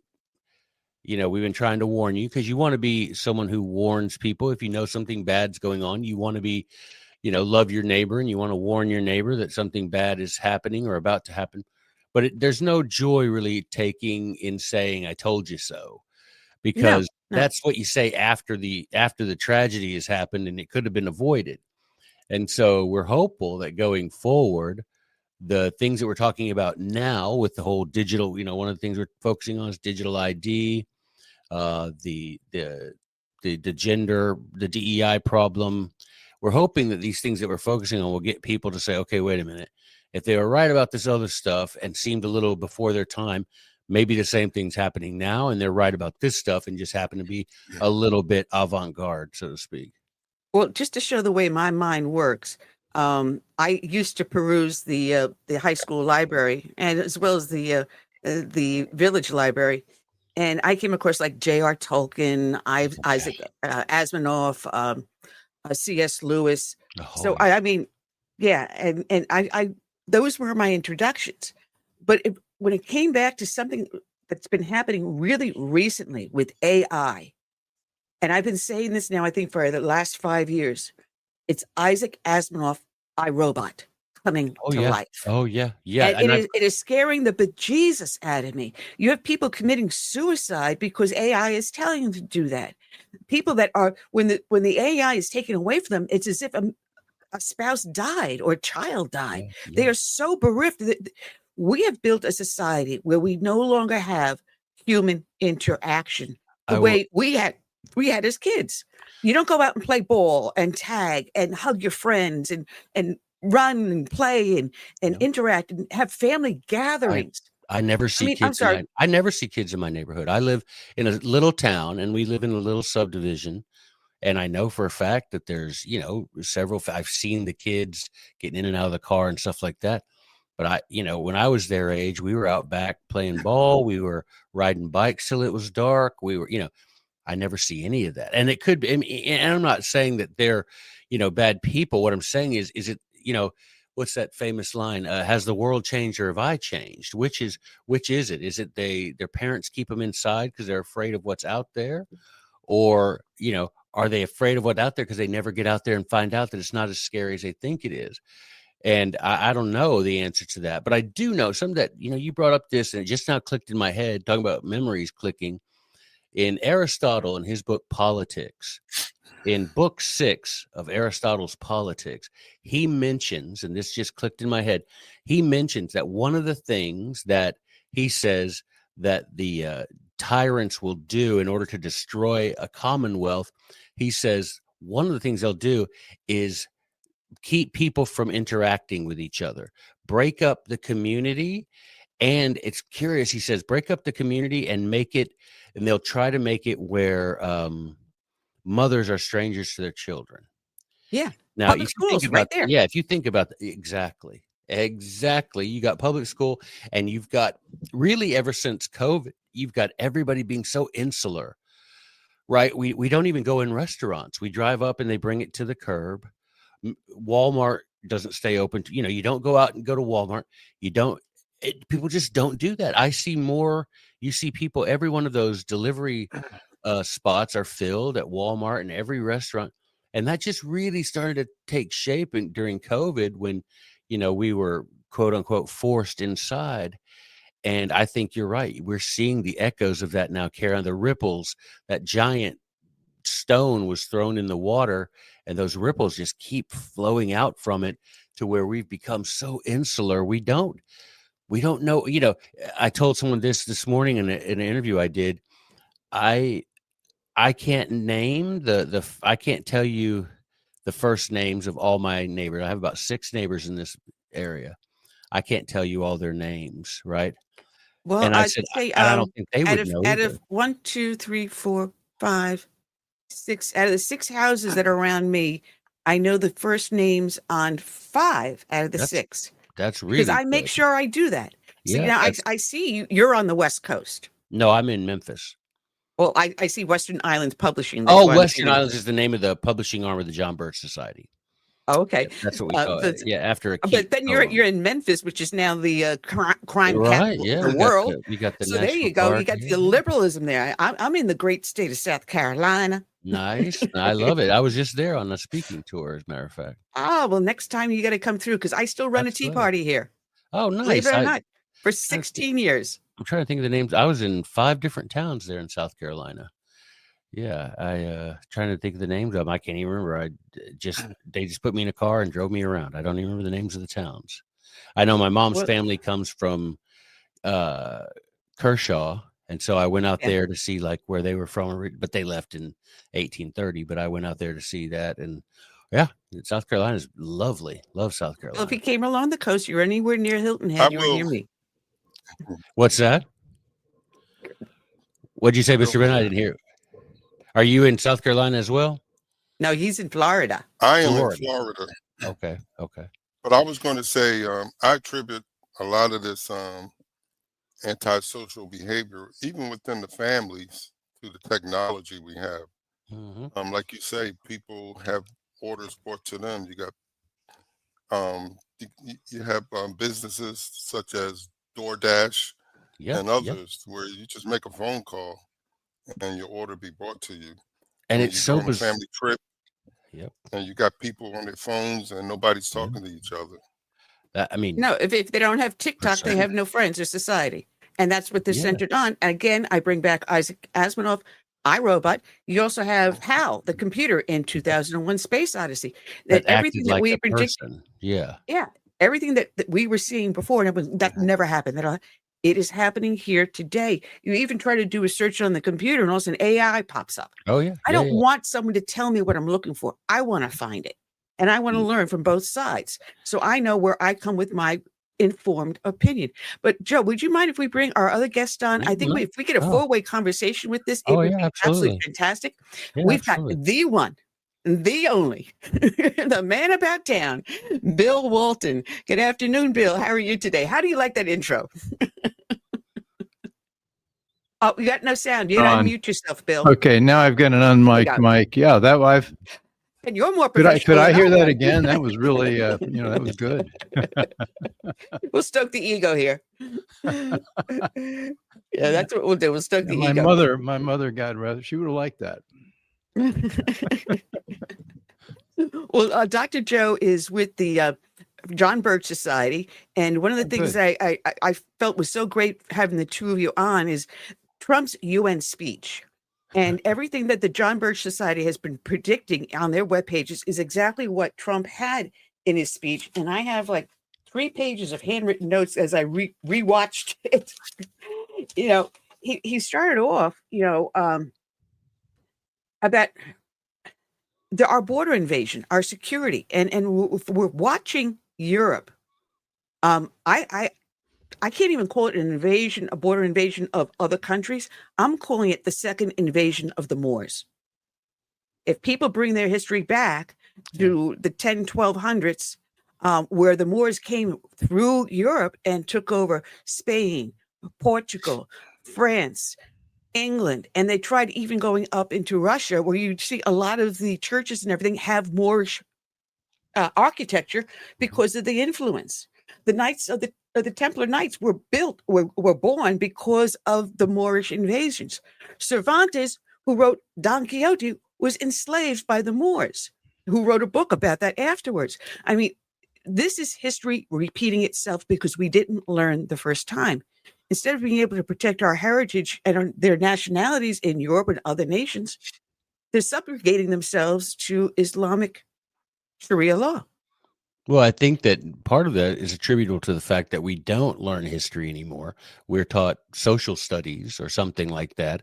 we've been trying to warn you, because you want to be someone who warns people. If you know something bad's going on, you want to be, love your neighbor, and you want to warn your neighbor that something bad is happening or about to happen. But there's no joy really taking in saying, I told you so, because that's what you say after the tragedy has happened and it could have been avoided. And so we're hopeful that going forward, the things that we're talking about now with the whole digital, one of the things we're focusing on is digital ID, the gender, the DEI problem. We're hoping that these things that we're focusing on will get people to say, okay, wait a minute. If they were right about this other stuff and seemed a little before their time, maybe the same thing's happening now, and they're right about this stuff and just happen to be a little bit avant-garde, so to speak.
Well, just to show the way my mind works, I used to peruse the high school library, and as well as the village library, and I came across like J.R. Tolkien, Isaac Asimov, C.S. Lewis. So I mean, yeah, and I those were my introductions. But when it came back to something that's been happening really recently with AI, and I've been saying this now, I think, for the last 5 years, it's Isaac Asimov, iRobot, coming to life.
Oh, yeah.
And it is scaring the bejesus out of me. You have people committing suicide because AI is telling them to do that. People that are, when the AI is taken away from them, it's as if a spouse died or a child died. Yeah. They are so bereft. We have built a society where we no longer have human interaction the way we had as kids. You don't go out and play ball and tag and hug your friends and run and play and interact and have family gatherings.
I never see kids. I never see kids in my neighborhood. I live in a little town, and we live in a little subdivision. And I know for a fact that there's, several, I've seen the kids getting in and out of the car and stuff like that. But when I was their age, we were out back playing ball. We were riding bikes till it was dark. We were, I never see any of that. And it could be, and I'm not saying that they're, bad people. What I'm saying is it, what's that famous line? Has the world changed or have I changed? Which is it? Is it their parents keep them inside because they're afraid of what's out there? Or, are they afraid of what's out there because they never get out there and find out that it's not as scary as they think it is? And I don't know the answer to that, but I do know something that, you brought up this and it just now clicked in my head, talking about memories clicking. In Aristotle, in his book Politics, in book 6 of Aristotle's Politics, he mentions, and this just clicked in my head, he mentions that one of the things that he says that the tyrants will do in order to destroy a commonwealth, he says one of the things they'll do is keep people from interacting with each other, break up the community. And it's curious, he says, break up the community and make it, and they'll try to make it where mothers are strangers to their children.
Yeah.
Now,
public schools
think about,
right there.
Yeah, if you think about that, exactly. You got public school, and you've got really ever since COVID, you've got everybody being so insular, right? We don't even go in restaurants. We drive up and they bring it to the curb. Walmart doesn't stay open. You don't go out and go to Walmart. People just don't do that. You see people, every one of those delivery spots are filled at Walmart and every restaurant. And that just really started to take shape during COVID when, we were quote unquote forced inside. And I think you're right. We're seeing the echoes of that now carry on. The ripples, that giant stone was thrown in the water, and those ripples just keep flowing out from it to where we've become so insular. We don't know. I told someone this morning in an interview I did. I can't name I can't tell you the first names of all my neighbors. I have about 6 neighbors in this area. I can't tell you all their names, right?
Well,
and I said,
say,
I don't think they would know.
Out of 1, 2, 3, 4, 5, 6, out of the 6 houses that are around me, I know the first names on 5 out of the 6.
That's
Because
really
I make
good.
sure I do that. So
Yeah,
now I see you're on the West Coast.
No, I'm in Memphis.
Well, I see Western Islands Publishing. That's
Oh,
why I'm
Western
thinking.
Islands is the name of the publishing arm of the John Birch Society.
Oh, okay.
That's what we call it. Yeah, after a
But then you're in Memphis, which is now the crime
right.
capital
Yeah,
of the world.
We got the
So there
national
you go.
park.
You got
Yeah.
the liberalism there. I'm in the great state of South Carolina.
Nice. I love it. I was just there on a speaking tour, as a matter of fact.
Oh, well, next time you got to come through because I still run a tea party here.
Oh, nice.
Believe it or not, for 16 years.
I'm trying to think of the names. I was in 5 different towns there in South Carolina. Yeah, I trying to think of the names of them. I can't even remember. They just put me in a car and drove me around. I don't even remember the names of the towns. I know my mom's family comes from Kershaw, and so I went out there to see like where they were from, but they left in 1830. But I went out there to see that, and yeah, South Carolina is lovely. Love South Carolina.
Well, if you came along the coast, you're anywhere near Hilton Head, you're near me.
What's that? What'd you say, Mr. Ben? I didn't hear. Are you in South Carolina as well?
No, he's in Florida.
I am in Florida.
Okay.
But I was going to say, I attribute a lot of this antisocial behavior, even within the families, to the technology we have.
Mm-hmm.
Like you say, people have orders brought to them. You got, you have businesses such as DoorDash and others where you just make a phone call and your order be brought to you.
And it's so
on a family trip.
Yep.
And you got people on their phones and nobody's talking to each other.
I mean,
no, if they don't have TikTok, they have no friends or society. And that's what they're centered on. And again, I bring back Isaac Asimov, iRobot. You also have HAL, the computer in 2001 Space Odyssey.
That
everything that
like
we
a
predict.
person. Yeah.
Yeah. Everything that we were seeing before, that never happened. It is happening here today. You even try to do a search on the computer and all of a sudden AI pops up.
Oh, yeah.
I don't want someone to tell me what I'm looking for. I want to find it. And I want to learn from both sides. So I know where I come with my informed opinion. But Joe, would you mind if we bring our other guest on? I think if we get a 4-way conversation with this, it would be absolutely fantastic. We've got the one, the only, the man about town, Bill Walton. Good afternoon, Bill. How are you today? How do you like that intro? Oh, you got no sound. You gotta unmute yourself, Bill.
Okay, now I've got an unmiked mic. Yeah, that I've.
And you're more professional.
Could I hear that again? That was really, that was good.
We'll stoke the ego here. Yeah, that's what we'll do. We'll stoke the
ego. My mother, God rest, she would have liked that.
Well, Dr. Joe is with the John Birch Society, and one of the things I felt was so great having the two of you on is Trump's UN speech. And everything that the John Birch Society has been predicting on their webpages is exactly what Trump had in his speech. And I have like 3 pages of handwritten notes as I rewatched it. He started off, about our border invasion, our security, and we're watching Europe. I can't even call it an invasion, a border invasion of other countries. I'm calling it the second invasion of the Moors. If people bring their history back to the 1200s, where the Moors came through Europe and took over Spain, Portugal, France, England, and they tried even going up into Russia, where you see a lot of the churches and everything have Moorish architecture because of the influence. The Knights of the Templar Knights were born because of the Moorish invasions. Cervantes, who wrote Don Quixote, was enslaved by the Moors, who wrote a book about that afterwards. I mean, this is history repeating itself because we didn't learn the first time. Instead of being able to protect our heritage and their nationalities in Europe and other nations, they're subjugating themselves to Islamic Sharia law.
Well, I think that part of that is attributable to the fact that we don't learn history anymore. We're taught social studies or something like that.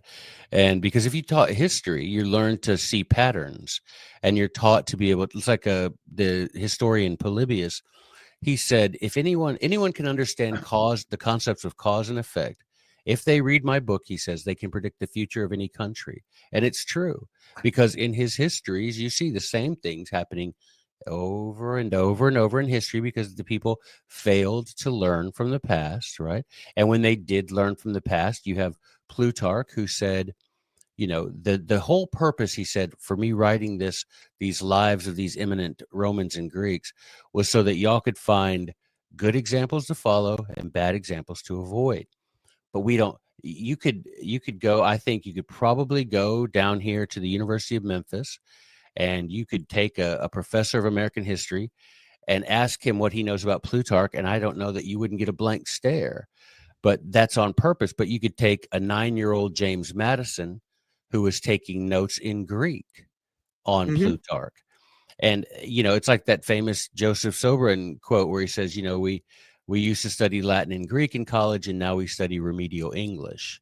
And because if you taught history, you learn to see patterns and you're taught to be able to, it's like the historian Polybius, he said, if anyone can understand the concepts of cause and effect, if they read my book, he says, they can predict the future of any country. And it's true because in his histories, you see the same things happening over and over and over in history because the people failed to learn from the past, right? And when they did learn from the past, you have Plutarch who said, the whole purpose, he said, for me writing these lives of these eminent Romans and Greeks was so that y'all could find good examples to follow and bad examples to avoid. But we don't. You could go. I think you could probably go down here to the University of Memphis, and you could take a professor of American history and ask him what he knows about Plutarch, and I don't know that you wouldn't get a blank stare. But that's on purpose. But you could take a 9-year-old James Madison who was taking notes in Greek on Plutarch. And, it's like that famous Joseph Sobran quote where he says, we used to study Latin and Greek in college, and now we study remedial English.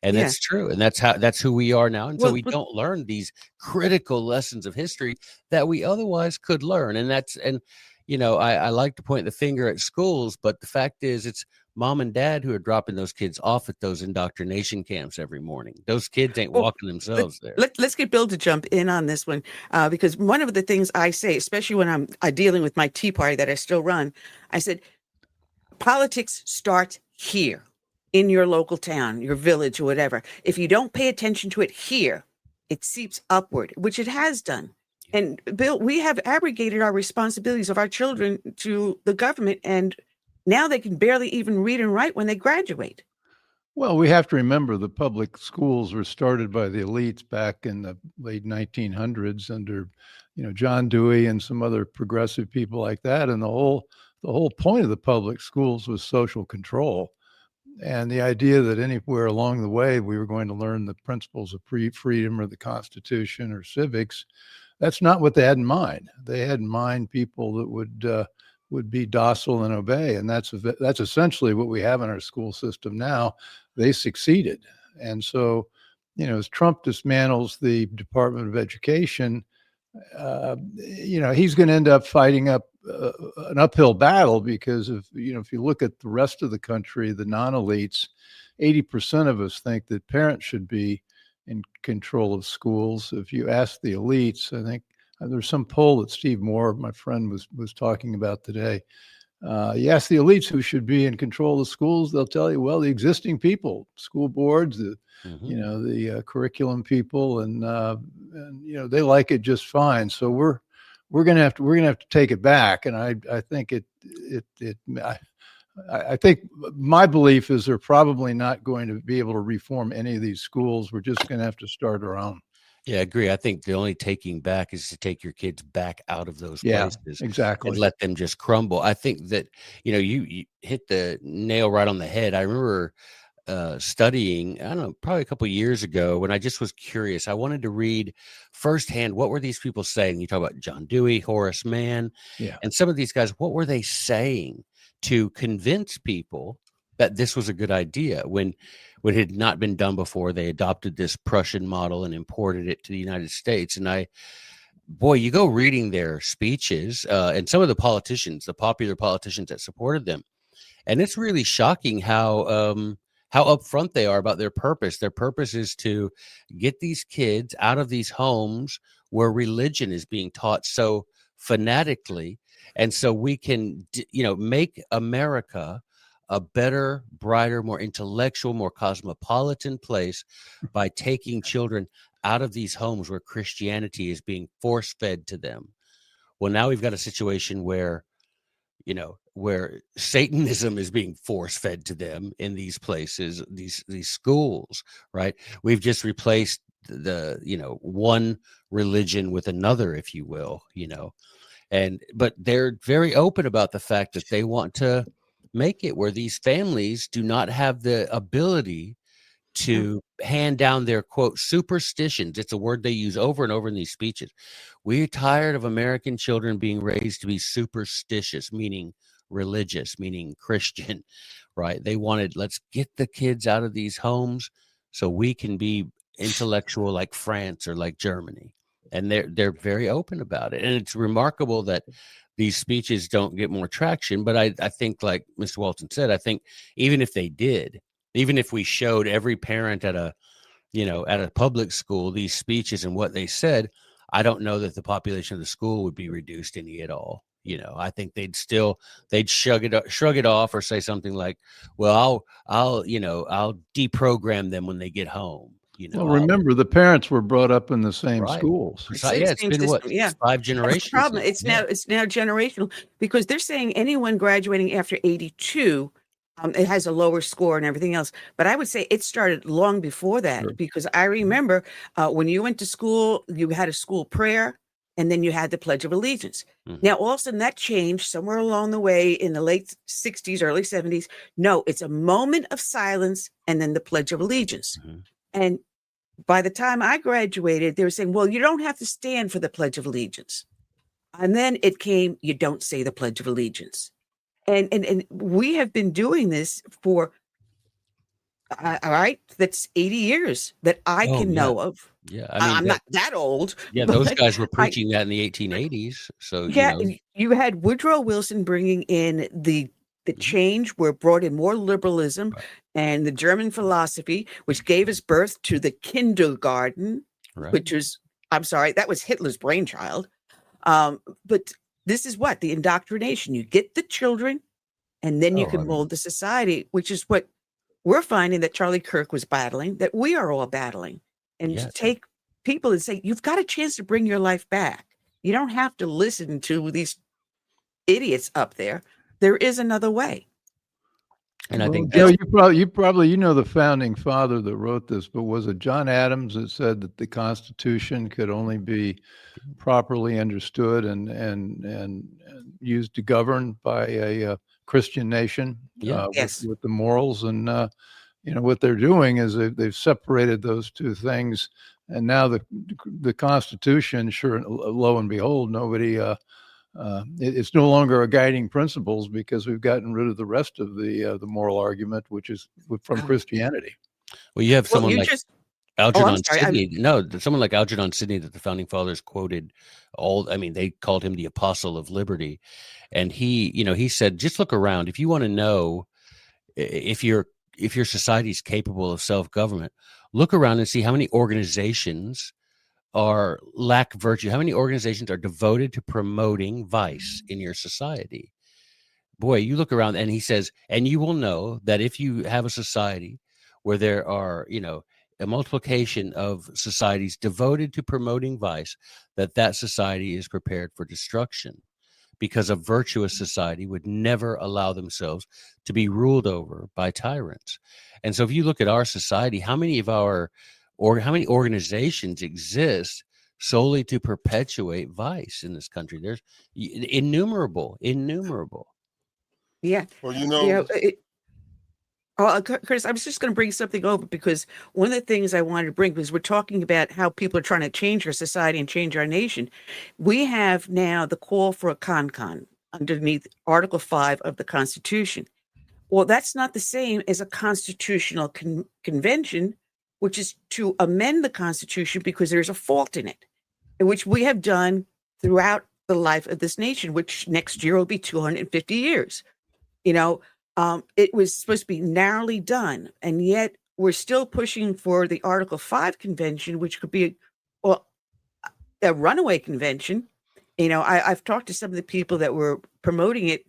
And that's true. And that's who we are now. And so we don't learn these critical lessons of history that we otherwise could learn. And I like to point the finger at schools, but the fact is it's mom and dad who are dropping those kids off at those indoctrination camps every morning. Those kids ain't walking themselves there.
Let's get Bill to jump in on this one, because one of the things I say, especially when I'm dealing with my tea party that I still run, I said, politics starts here in your local town, your village, or whatever. If you don't pay attention to it here, it seeps upward, which it has done. And Bill, we have abrogated our responsibilities of our children to the government, and now they can barely even read and write when they graduate.
Well, we have to remember the public schools were started by the elites back in the late 1900s under, John Dewey and some other progressive people like that. And the whole point of the public schools was social control. And the idea that anywhere along the way we were going to learn the principles of freedom or the Constitution or civics, that's not what they had in mind. They had in mind people that would be docile and obey. And that's essentially what we have in our school system now. They succeeded. And so, as Trump dismantles the Department of Education, he's going to end up fighting an uphill battle because if you look at the rest of the country, the non-elites, 80% of us think that parents should be in control of schools. If you ask the elites, I think there's some poll that Steve Moore, my friend, was talking about today. You ask the elites who should be in control of schools, they'll tell you, well, the existing people, school boards, the curriculum people, and they like it just fine. So we're gonna have to take it back. And I think I think my belief is they're probably not going to be able to reform any of these schools. We're just going to have to start our own.
Yeah, I agree. I think the only taking back is to take your kids back out of those places.
Exactly.
And let them just crumble. I think that, you hit the nail right on the head. I remember studying, I don't know, probably a couple of years ago when I just was curious. I wanted to read firsthand, what were these people saying? You talk about John Dewey, Horace Mann, and some of these guys, what were they saying to convince people that this was a good idea when it had not been done before? They adopted this Prussian model and imported it to the United States. And you go reading their speeches and some of the popular politicians that supported them. And it's really shocking how upfront they are about their purpose. Their purpose is to get these kids out of these homes where religion is being taught so fanatically. And so we can, make America a better, brighter, more intellectual, more cosmopolitan place by taking children out of these homes where Christianity is being force-fed to them. Well, now we've got a situation where Satanism is being force-fed to them in these places, these schools, right? We've just replaced the one religion with another, if you will, but they're very open about the fact that they want to make it where these families do not have the ability to hand down their, quote, superstitions. It's a word they use over and over in these speeches. We're tired of American children being raised to be superstitious, meaning religious, meaning Christian, right? They wanted, let's get the kids out of these homes so we can be intellectual like France or like Germany. And they're very open about it. And it's remarkable that these speeches don't get more traction. But I think, like Mr. Walton said, I think even if they did, even if we showed every parent at a public school these speeches and what they said, I don't know that the population of the school would be reduced any at all. I think they'd shrug it off or say something like, well, I'll deprogram them when they get home.
Well, remember, the parents were brought up in the same
Right.
schools.
It's been what, 5 generations?
That's the problem. It's now generational, because they're saying anyone graduating after 82, it has a lower score and everything else. But I would say it started long before that, because I remember when you went to school, you had a school prayer, and then you had the Pledge of Allegiance. Now, all of a sudden that changed somewhere along the way in the late 60s, early 70s. No, it's a moment of silence and then the Pledge of Allegiance. And by the time I graduated, they were saying, well, you don't have to stand for the Pledge of Allegiance. And then it came, you don't say the Pledge of Allegiance. And we have been doing this for, all right, that's 80 years that I can know of.
Yeah,
I'm not that old.
Yeah, those guys were preaching that in the 1880s. So,
you had Woodrow Wilson bringing in the change, where it brought in more liberalism and the German philosophy, which gave us birth to the kindergarten, which was, I'm sorry, that was Hitler's brainchild. But this is what the indoctrination, you get the children and then you can mold the society, which is what we're finding that Charlie Kirk was battling, that we are all battling. And to take people and say, you've got a chance to bring your life back. You don't have to listen to these idiots up there. There is another way.
And I think
Joe, you probably the founding father that wrote this, but was it John Adams that said that the Constitution could only be properly understood and used to govern by a Christian nation with the morals? And what they're doing is they've separated those two things, and now the Constitution, sure, lo and behold, nobody. It's no longer a guiding principles, because we've gotten rid of the rest of the moral argument, which is from Christianity.
Well, you have someone like Algernon Sidney. Someone like Algernon Sidney that the founding fathers quoted. They called him the apostle of liberty, and he said, just look around. If you want to know if your society is capable of self-government, look around and see how many organizations lack virtue, how many organizations are devoted to promoting vice in your society. Boy, you look around, and he says, and you will know that if you have a society where there are, a multiplication of societies devoted to promoting vice, that society is prepared for destruction, because a virtuous society would never allow themselves to be ruled over by tyrants. And so if you look at our society, how many organizations exist solely to perpetuate vice in this country? There's innumerable.
Yeah.
Well,
Chris, I was just going to bring something over, because one of the things I wanted to bring was we're talking about how people are trying to change our society and change our nation. We have now the call for a con underneath Article 5 of the Constitution. Well, that's not the same as a constitutional convention, which is to amend the Constitution because there's a fault in it, which we have done throughout the life of this nation, which next year will be 250 years. It was supposed to be narrowly done, and yet we're still pushing for the Article 5 convention, which could be a runaway convention. I've talked to some of the people that were promoting it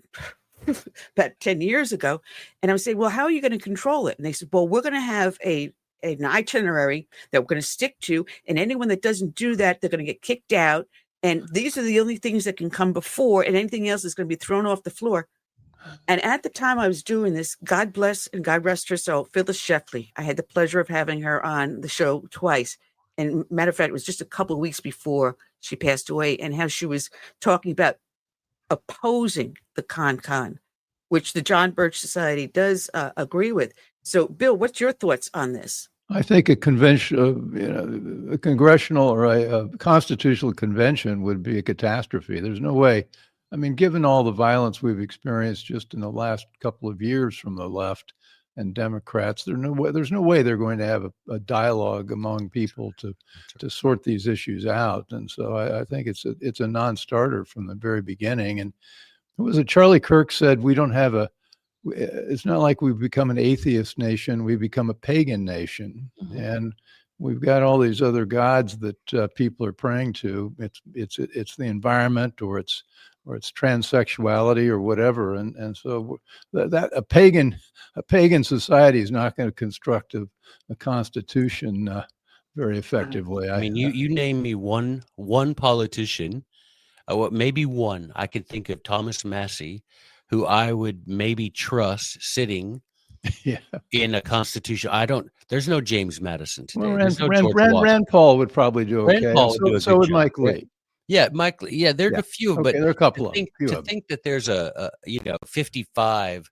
about 10 years ago, and I would say, well, how are you going to control it? And they said, well, we're going to have an itinerary that we're going to stick to, and anyone that doesn't do that, they're going to get kicked out. And these are the only things that can come before, and anything else is going to be thrown off the floor. And at the time I was doing this, God bless and God rest her soul, Phyllis Schlafly. I had the pleasure of having her on the show twice. And matter of fact, it was just a couple of weeks before she passed away, and how she was talking about opposing the con, which the John Birch Society does agree with. So, Bill, what's your thoughts on this?
I think a convention, a congressional or a constitutional convention would be a catastrophe. There's no way. I mean, given all the violence we've experienced just in the last couple of years from the left and Democrats, there's no way they're going to have a dialogue among people to sort these issues out. And so I think it's a non-starter from the very beginning. And it was Charlie Kirk said, it's not like we've become an atheist nation, we've become a pagan nation. Mm-hmm. And we've got all these other gods that people are praying to. It's the environment, or it's transsexuality, or whatever. And so that a pagan society is not going to construct a constitution very effectively.
I mean, you name me one politician, maybe one. I could think of Thomas Massey, who I would maybe trust sitting in a constitution. There's no James Madison today.
Well,
There's no George Washington.
Rand Paul would probably do okay.
Rand Paul would do a
so
good
would
job.
Mike Lee.
Yeah, Mike. Yeah, there are a few, but
there are a couple of
to think that there's a 55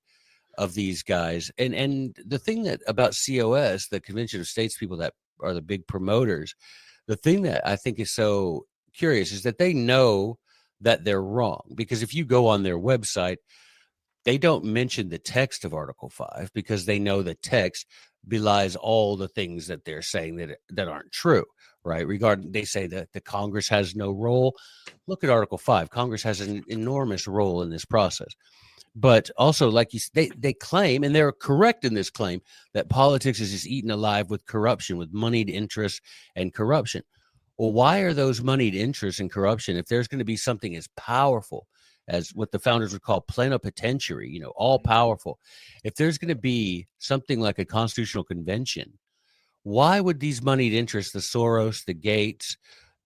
of these guys, and the thing that about COS, the Convention of States people that are the big promoters, the thing that I think is so curious is that they know that they're wrong, because if you go on their website, they don't mention the text of Article 5 because they know the text belies all the things that they're saying that aren't true, right? They say that the Congress has no role. Look at Article 5. Congress has an enormous role in this process. But also, like they claim, and they're correct in this claim, that politics is just eaten alive with corruption, with moneyed interests and corruption. Well, why are those moneyed interests and corruption, if there's going to be something as powerful as what the founders would call plenipotentiary, all powerful, if there's going to be something like a constitutional convention, why would these moneyed interests, the Soros, the Gates,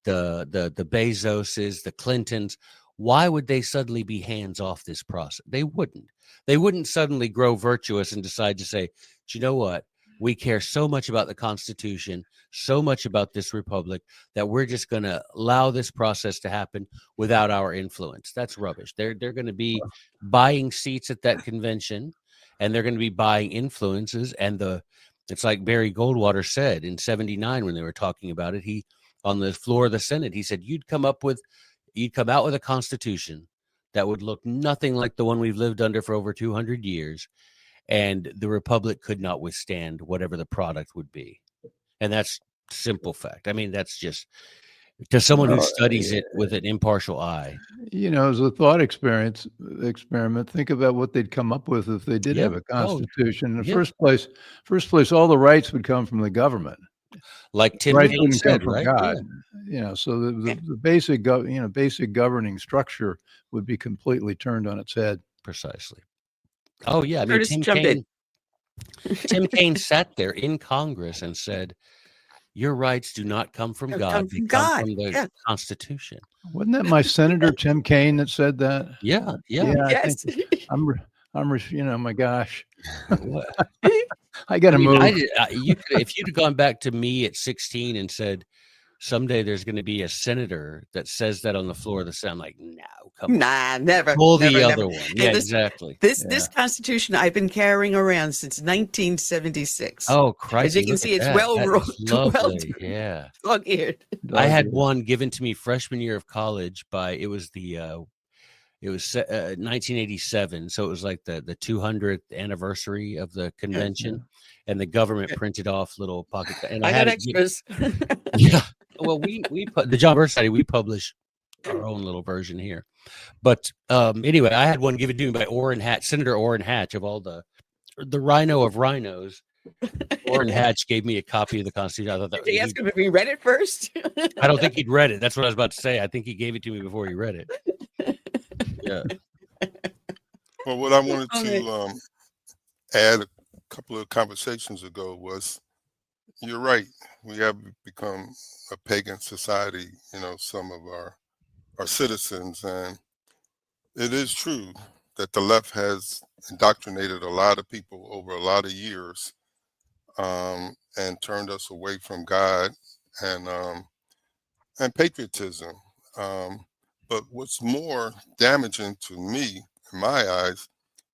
the Bezoses, the Clintons, why would they suddenly be hands off this process? They wouldn't suddenly grow virtuous and decide to say, do you know what? We care so much about the Constitution, so much about this republic, that we're just going to allow this process to happen without our influence. That's rubbish. They're going to be buying seats at that convention, and they're going to be buying influences. And it's like Barry Goldwater said in '79 when they were talking about it. He, on the floor of the Senate, he said, you'd come out with a constitution that would look nothing like the one we've lived under for over 200 years. And the republic could not withstand whatever the product would be. And that's simple fact. I mean, that's just to someone who studies it with an impartial eye.
As a thought experiment, think about what they'd come up with if they did have a constitution. In the first place, all the rights would come from the government.
Like Tim Kaine said, right?
God. Yeah. So the basic governing structure would be completely turned on its head.
Precisely. Oh yeah, I mean, Tim Kaine sat there in Congress and said, "Your rights do not come from God; they come from the Constitution."
Wasn't that my Senator Tim Kaine that said that?
Yeah.
Yes.
My gosh, I got to move.
If you'd have gone back to me at 16 and said, someday there's going to be a senator that says that on the floor of the Senate, I'm like, no, come on.
Never.
Pull the
never,
other
never.
one.
And
Yeah, exactly.
This Constitution I've been carrying around since 1976.
Oh, Christ.
As you can see, it's well
lovely. Yeah.
Dog-eared.
I had one given to me freshman year of college it was 1987. So it was like the 200th anniversary of the convention, and the government printed off little pocket. And
I got extras.
Yeah. Well, we the John Birch Society, we publish our own little version here. But anyway, I had one given to me by Senator Orrin Hatch, of all the rhino of rhinos. Orrin Hatch gave me a copy of the Constitution. I thought that.
Did you ask him if he read it first?
I don't think he'd read it. That's what I was about to say. I think he gave it to me before he read it. Yeah.
Well, what I wanted to add a couple of conversations ago was, you're right. We have become a pagan society, some of our citizens. And it is true that the left has indoctrinated a lot of people over a lot of years, and turned us away from God and patriotism. But what's more damaging to me, in my eyes,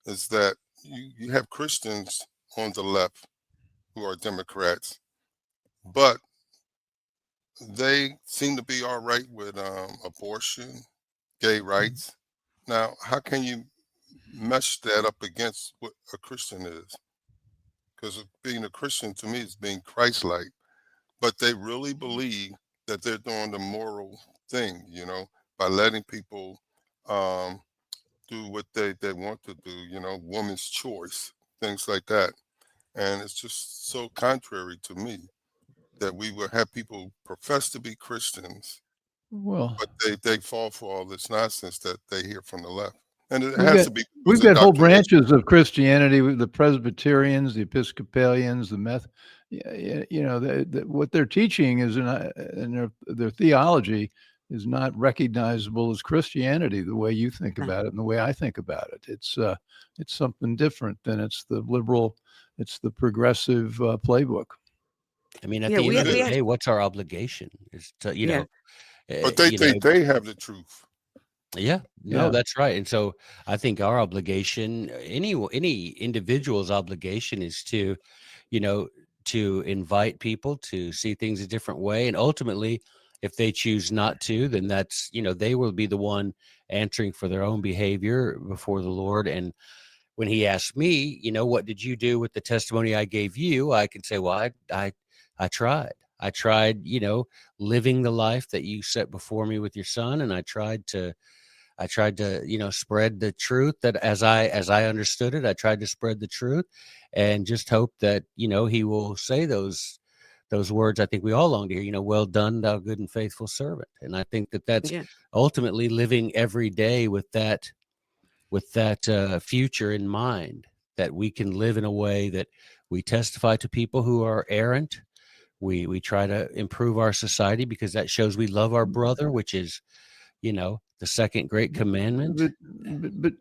is that you have Christians on the left who are Democrats, but they seem to be all right with abortion, gay rights. Now, how can you mesh that up against what a Christian is? Because being a Christian to me is being Christ-like, but they really believe that they're doing the moral thing, by letting people do what they want to do, woman's choice, things like that. And it's just so contrary to me. that we will have people profess to be Christians,
Well,
but they fall for all this nonsense that they hear from the left. And it
we've
has
got,
to be
we've got whole
indoctrination.
branches of Christianity, the Presbyterians, the Episcopalians, the what they're teaching is and their theology is not recognizable as Christianity the way you think about it and the way I think about it. It's something different than it's the liberal, it's the progressive playbook.
I mean, at the end of the day, what's our obligation? Is to
but they have the truth.
Yeah, no, that's right. And so I think our obligation, any individual's obligation, is to, to invite people to see things a different way. And ultimately, if they choose not to, then that's, they will be the one answering for their own behavior before the Lord. And when he asked me, what did you do with the testimony I gave you? I can say, well, I tried. I tried, living the life that you set before me with your son. And I tried to, spread the truth that as I understood it, I tried to spread the truth and just hope that, he will say those words I think we all long to hear, well done, thou good and faithful servant. And I think that that's ultimately living every day with that future in mind, that we can live in a way that we testify to people who are errant. We try to improve our society because that shows we love our brother, which is, the second great commandment.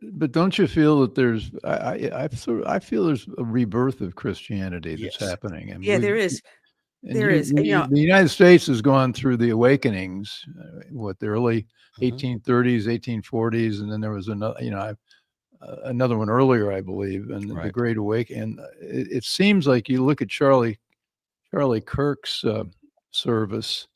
But don't you feel that there's I feel there's a rebirth of Christianity that's happening? And
there is. There is.
The United States has gone through the awakenings, the early 1830s, 1840s, and then there was another one earlier, I believe, and the Great Awakening. And it seems like you look at Charlie Kirk's service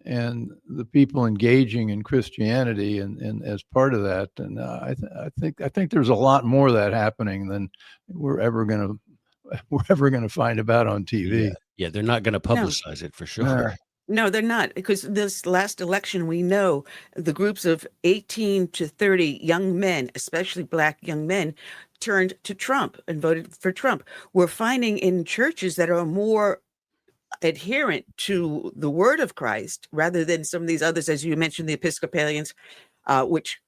and the people engaging in Christianity and as part of that. And I think there's a lot more of that happening than we're ever going to find about on TV.
Yeah, they're not going to publicize it for sure.
No, they're not, because this last election, we know the groups of 18 to 30 young men, especially Black young men, turned to Trump and voted for Trump. We're finding in churches that are more adherent to the word of Christ rather than some of these others, as you mentioned, the Episcopalians, which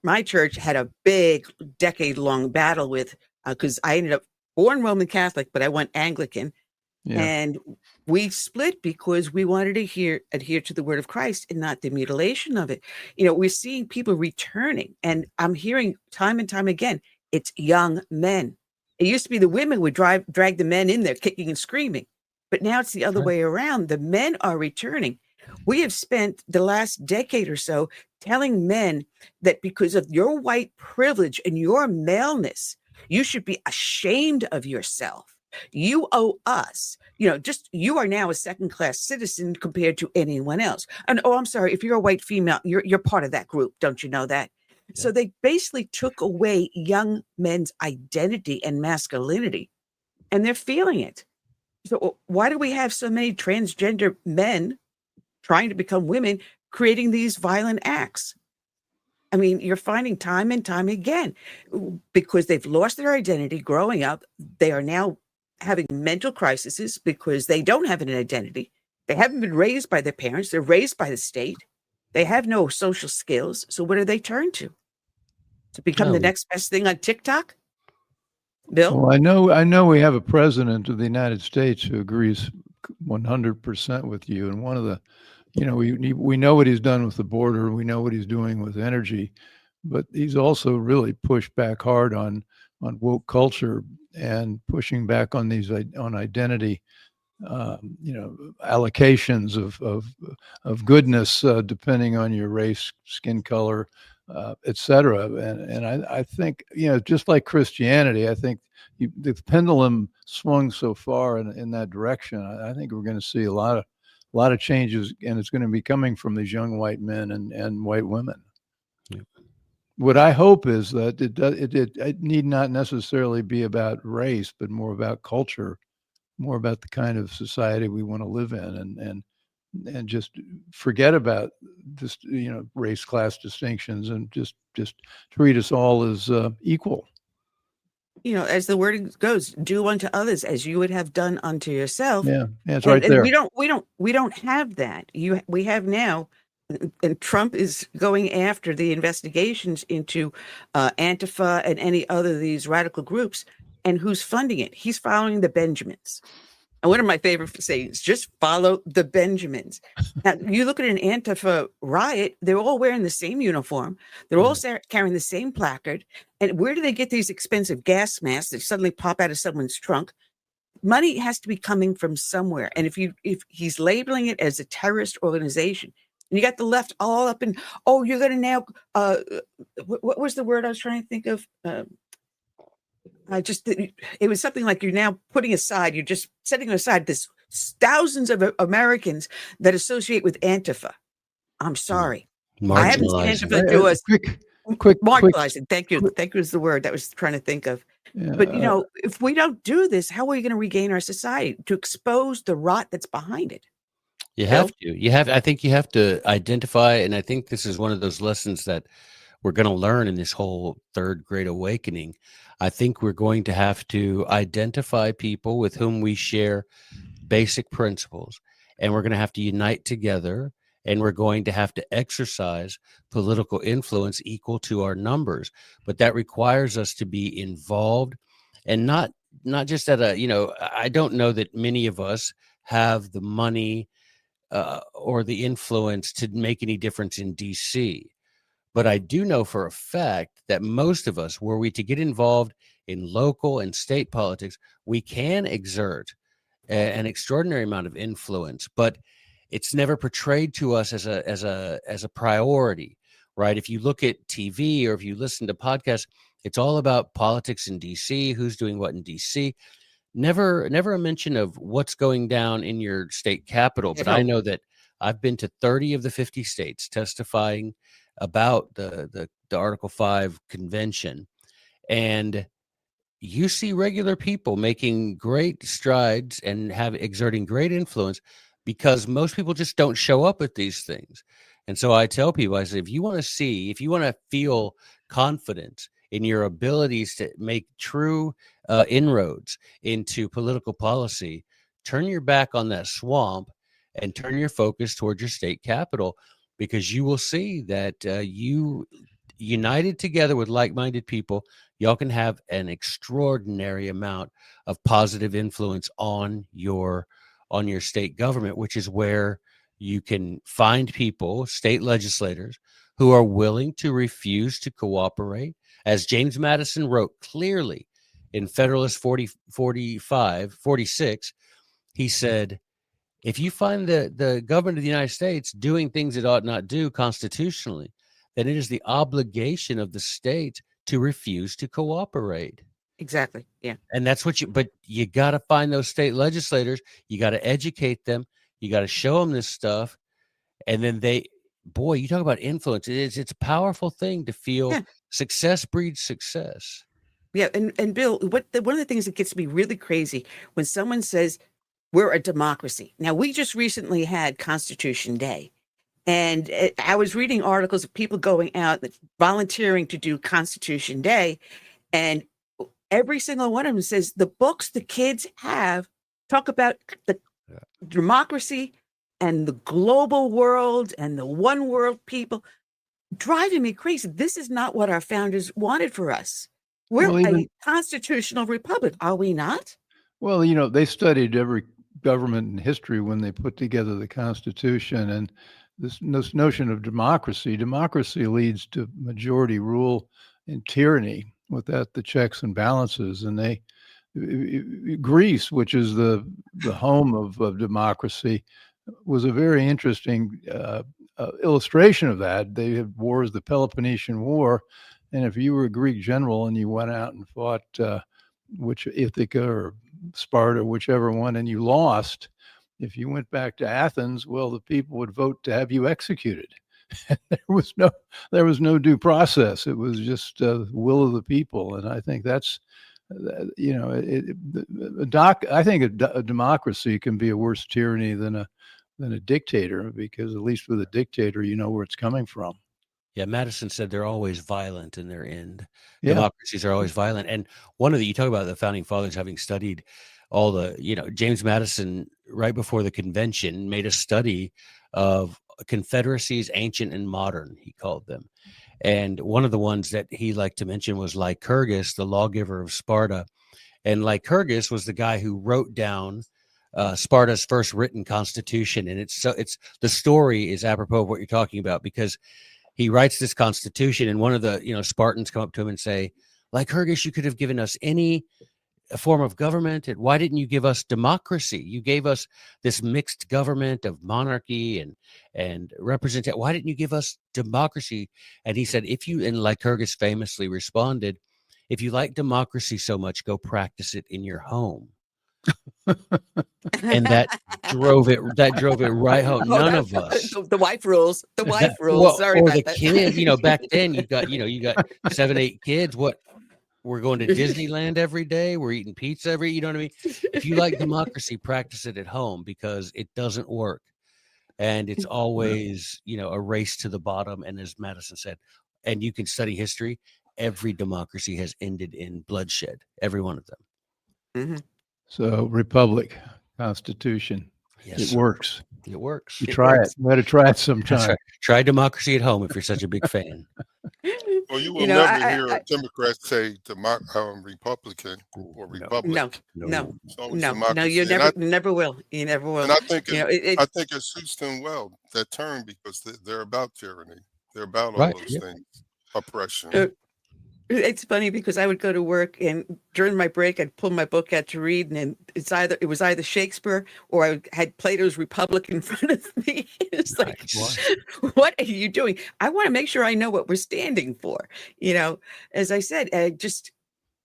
my church had a big decade-long battle with, because I ended up born Roman Catholic, but I went Anglican. And we split because we wanted to adhere to the word of Christ and not the mutilation of it. We're seeing people returning, and I'm hearing time and time again, it's young men. It used to be the women would drag the men in there kicking and screaming, but now it's the other way around. The men are returning. We have spent the last decade or so telling men that because of your white privilege and your maleness, you should be ashamed of yourself. You owe us, you are now a second-class citizen compared to anyone else. And I'm sorry, if you're a white female, you're part of that group. Don't you know that? Yeah. So they basically took away young men's identity and masculinity, and they're feeling it. So why do we have so many transgender men trying to become women, creating these violent acts? I mean, you're finding time and time again, because they've lost their identity growing up. They are now having mental crises because they don't have an identity. They haven't been raised by their parents. They're raised by the state. They have no social skills. So what do they turn to become the next best thing on TikTok? Bill?
Well, I know we have a president of the United States who agrees 100% with you. And one of the, we know what he's done with the border. We know what he's doing with energy, but he's also really pushed back hard on woke culture and pushing back on on identity, allocations of goodness, depending on your race, skin color, et cetera. And I think, just like Christianity, I think the pendulum swung so far in that direction. I think we're going to see a lot of changes, and it's going to be coming from these young white men and white women. Yeah. What I hope is that it need not necessarily be about race, but more about culture, more about the kind of society we want to live in, and just forget about this, race, class distinctions, and just treat us all as equal.
as the word goes, do unto others as you would have done unto yourself.
Yeah, it's
and,
right there.
We don't have that. We have now, and Trump is going after the investigations into Antifa and any other of these radical groups, and who's funding it? He's following the Benjamins. And one of my favorite sayings, just follow the Benjamins. Now, you look at an Antifa riot, they're all wearing the same uniform. They're all carrying the same placard. And where do they get these expensive gas masks that suddenly pop out of someone's trunk? Money has to be coming from somewhere. And if he's labeling it as a terrorist organization, and you got the left all up in, oh, you're going to now, what was the word I was trying to think of? It was something like you're now you're just setting aside this thousands of Americans that associate with Antifa. I'm sorry. I haven't seen Antifa do us.
Quick.
Marginalizing. Thank you. Thank you is the word that I was trying to think of.
Yeah,
but, if we don't do this, how are we going to regain our society to expose the rot that's behind it?
You have to. I think you have to identify, and I think this is one of those lessons that we're going to learn in this whole third great awakening. I think we're going to have to identify people with whom we share basic principles, and we're going to have to unite together, and we're going to have to exercise political influence equal to our numbers. But that requires us to be involved, and not just at I don't know that many of us have the money or the influence to make any difference in DC. But I do know for a fact that most of us, were we to get involved in local and state politics, we can exert an extraordinary amount of influence, but it's never portrayed to us as a priority, right? If you look at TV or if you listen to podcasts, it's all about politics in DC, who's doing what in DC. Never a mention of what's going down in your state capital. But I know that I've been to 30 of the 50 states testifying about the Article 5 convention, and you see regular people making great strides and exerting great influence because most people just don't show up at these things. And so I tell people, I say, if you want to feel confident in your abilities to make true inroads into political policy, turn your back on that swamp and turn your focus towards your state capital, because you will see that you united together with like-minded people, y'all can have an extraordinary amount of positive influence on your state government, which is where you can find people, state legislators, who are willing to refuse to cooperate. As James Madison wrote clearly in Federalist 46, he said, if you find the government of the United States doing things it ought not do constitutionally, then it is the obligation of the state to refuse to cooperate.
Exactly. Yeah.
And that's but you got to find those state legislators. You got to educate them. You got to show them this stuff. And then you talk about influence. It's a powerful thing to feel success breeds success.
Yeah. And Bill, one of the things that gets me really crazy when someone says we're a democracy. Now, we just recently had Constitution Day. And I was reading articles of people going out, volunteering to do Constitution Day. And every single one of them says the books the kids have talk about the democracy and the global world and the one world people, driving me crazy. This is not what our founders wanted for us. We're a constitutional republic, are we not?
Well, they studied every government in history when they put together the Constitution, and this notion of democracy leads to majority rule and tyranny without the checks and balances. And Greece, which is the home of democracy, was a very interesting illustration of that. They had wars, the Peloponnesian War, and if you were a Greek general and you went out and fought which Ithaca or Sparta, whichever one, and you lost, if you went back to Athens, well, the people would vote to have you executed. there was no due process. It was just the will of the people. And I think that's, I think a democracy can be a worse tyranny than a dictator, because at least with a dictator, you know where it's coming from.
Yeah, Madison said they're always violent in their end.
Yeah.
Democracies are always violent. And you talk about the founding fathers having studied all the, James Madison, right before the convention, made a study of confederacies, ancient and modern, he called them. And one of the ones that he liked to mention was Lycurgus, the lawgiver of Sparta. And Lycurgus was the guy who wrote down Sparta's first written constitution. And it's the story is apropos of what you're talking about, because he writes this constitution, and one of the Spartans come up to him and say, Lycurgus, you could have given us any form of government, and why didn't you give us democracy? You gave us this mixed government of monarchy and representation. Why didn't you give us democracy? And he said, and Lycurgus famously responded, if you like democracy so much, go practice it in your home. And that drove it right home. None of us.
The wife rules. The wife rules. Sorry
or
about
the
that.
kid. Back then you got 7, 8 kids. What? We're going to Disneyland every day. We're eating pizza you know what I mean? If you like democracy, practice it at home, because it doesn't work. And it's always, a race to the bottom. And as Madison said, and you can study history, every democracy has ended in bloodshed. Every one of them.
Mm-hmm.
So Republic, Constitution.
Yes,
it works.
It works.
You try it. You got to try it sometime.
Right. Try democracy at home if you're such a big fan.
Well, you will never hear a Democrat say Republican or Republic.
No, you never will. You never will.
And I think I think it suits them well, that term, because they're about tyranny. They're about all those things, oppression.
It's funny because I would go to work, and during my break, I'd pull my book out to read, and it was either Shakespeare or I had Plato's Republic in front of me. It's like, what are you doing? I want to make sure I know what we're standing for. As I said,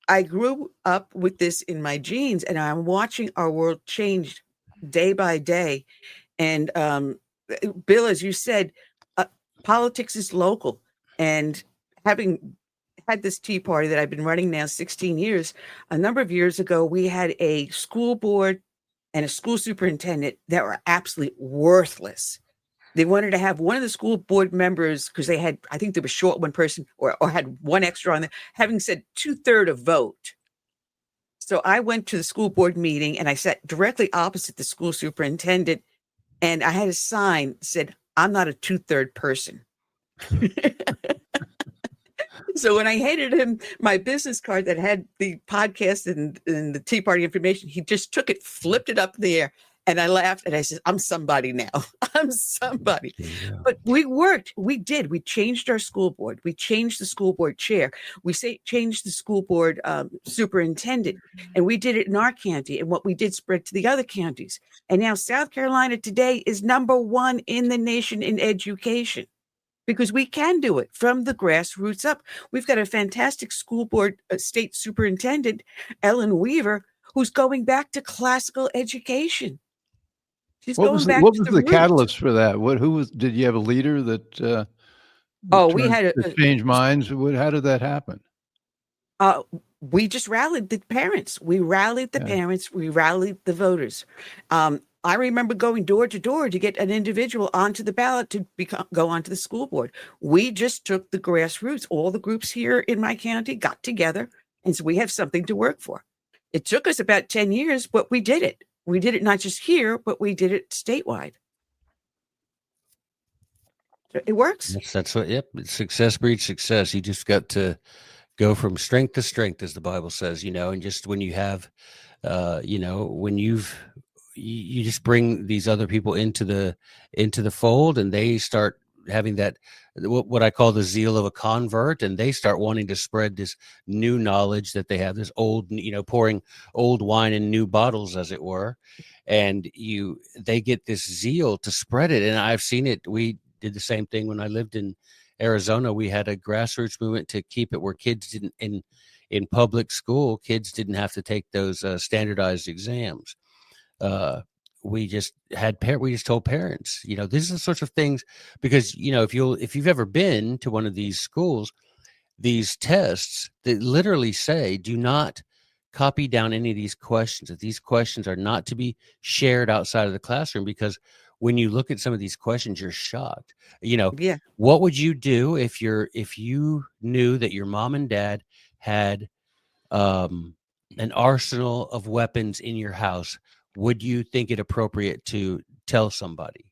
I grew up with this in my genes, and I'm watching our world change day by day. And Bill, as you said, politics is local, and having had this Tea Party that I've been running now 16 years. A number of years ago, we had a school board and a school superintendent that were absolutely worthless. They wanted to have one of the school board members, because they had, I think they were short one person or had one extra on there, having said 2/3 of vote. So I went to the school board meeting, and I sat directly opposite the school superintendent, and I had a sign that said, I'm not a 2/3 person. So when I handed him my business card that had the podcast and the Tea Party information, he just took it, flipped it up in the air, and I laughed, and I said, I'm somebody now. I'm somebody. Yeah. But we worked. We did. We changed our school board. We changed the school board chair. We changed the school board superintendent, and we did it in our county. And what we did spread to the other counties. And now South Carolina today is #1 in the nation in education, because we can do it from the grassroots up. We've got a fantastic school board state superintendent, Ellen Weaver, who's going back to classical education. She's
what was the catalyst for that? Did you have a leader that
we had to
change minds? How did that happen?
We just rallied the parents. We rallied the parents. We rallied the voters. I remember going door to door to get an individual onto the ballot to go onto the school board. We just took the grassroots. All the groups here in my county got together, and so we have something to work for. It took us about 10 years, but we did it. We did it not just here, but we did it statewide. It works.
That's what. Yep. Success breeds success. You just got to go from strength to strength, as the Bible says. And just when you have, when you just bring these other people into the fold, and they start having that, what I call the zeal of a convert, and they start wanting to spread this new knowledge that they have, this old, pouring old wine in new bottles, as it were, and they get this zeal to spread it. And I've seen it. We did the same thing when I lived in Arizona. We had a grassroots movement to keep it where kids didn't, in public school, kids didn't have to take those standardized exams. We just told parents, these are the sorts of things, because, if you've ever been to one of these schools, these tests that literally say, do not copy down any of these questions. That these questions are not to be shared outside of the classroom, because when you look at some of these questions, you're shocked.
Yeah.
What would you do if you knew that your mom and dad had an arsenal of weapons in your house? Would you think it appropriate to tell somebody?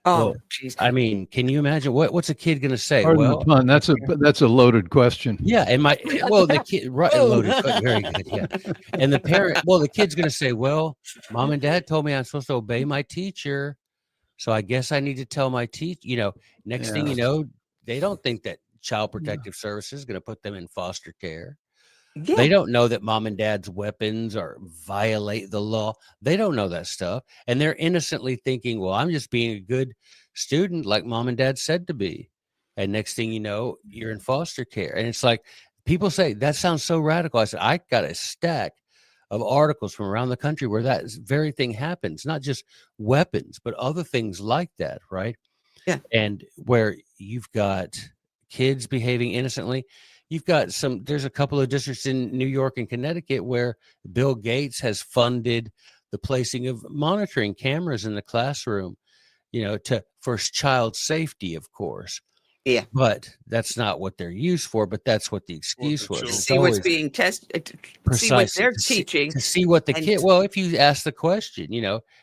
Oh, geez.
I mean, can you imagine what's a kid going to say?
Pardon the pun. That's a loaded question.
Yeah, and the kid, right, loaded, very good, yeah. And the parent, the kid's going to say, well, mom and dad told me I'm supposed to obey my teacher, so I guess I need to tell my teacher. Next thing you know, they don't think that Child Protective Services is going to put them in foster care.
Yeah.
They don't know that mom and dad's weapons violate the law. They don't know that stuff. And they're innocently thinking, well, I'm just being a good student like mom and dad said to be. And next thing you know, you're in foster care. And it's like, people say, that sounds so radical. I said, I got a stack of articles from around the country where that very thing happens, not just weapons, but other things like that, right?
Yeah.
And where you've got kids behaving innocently. You've got there's a couple of districts in New York and Connecticut where Bill Gates has funded the placing of monitoring cameras in the classroom, for child safety, of course.
Yeah.
But that's not what they're used for, but that's what the excuse was.
To see what's being tested, see what they're teaching.
To see what the kid, well, if you ask the question,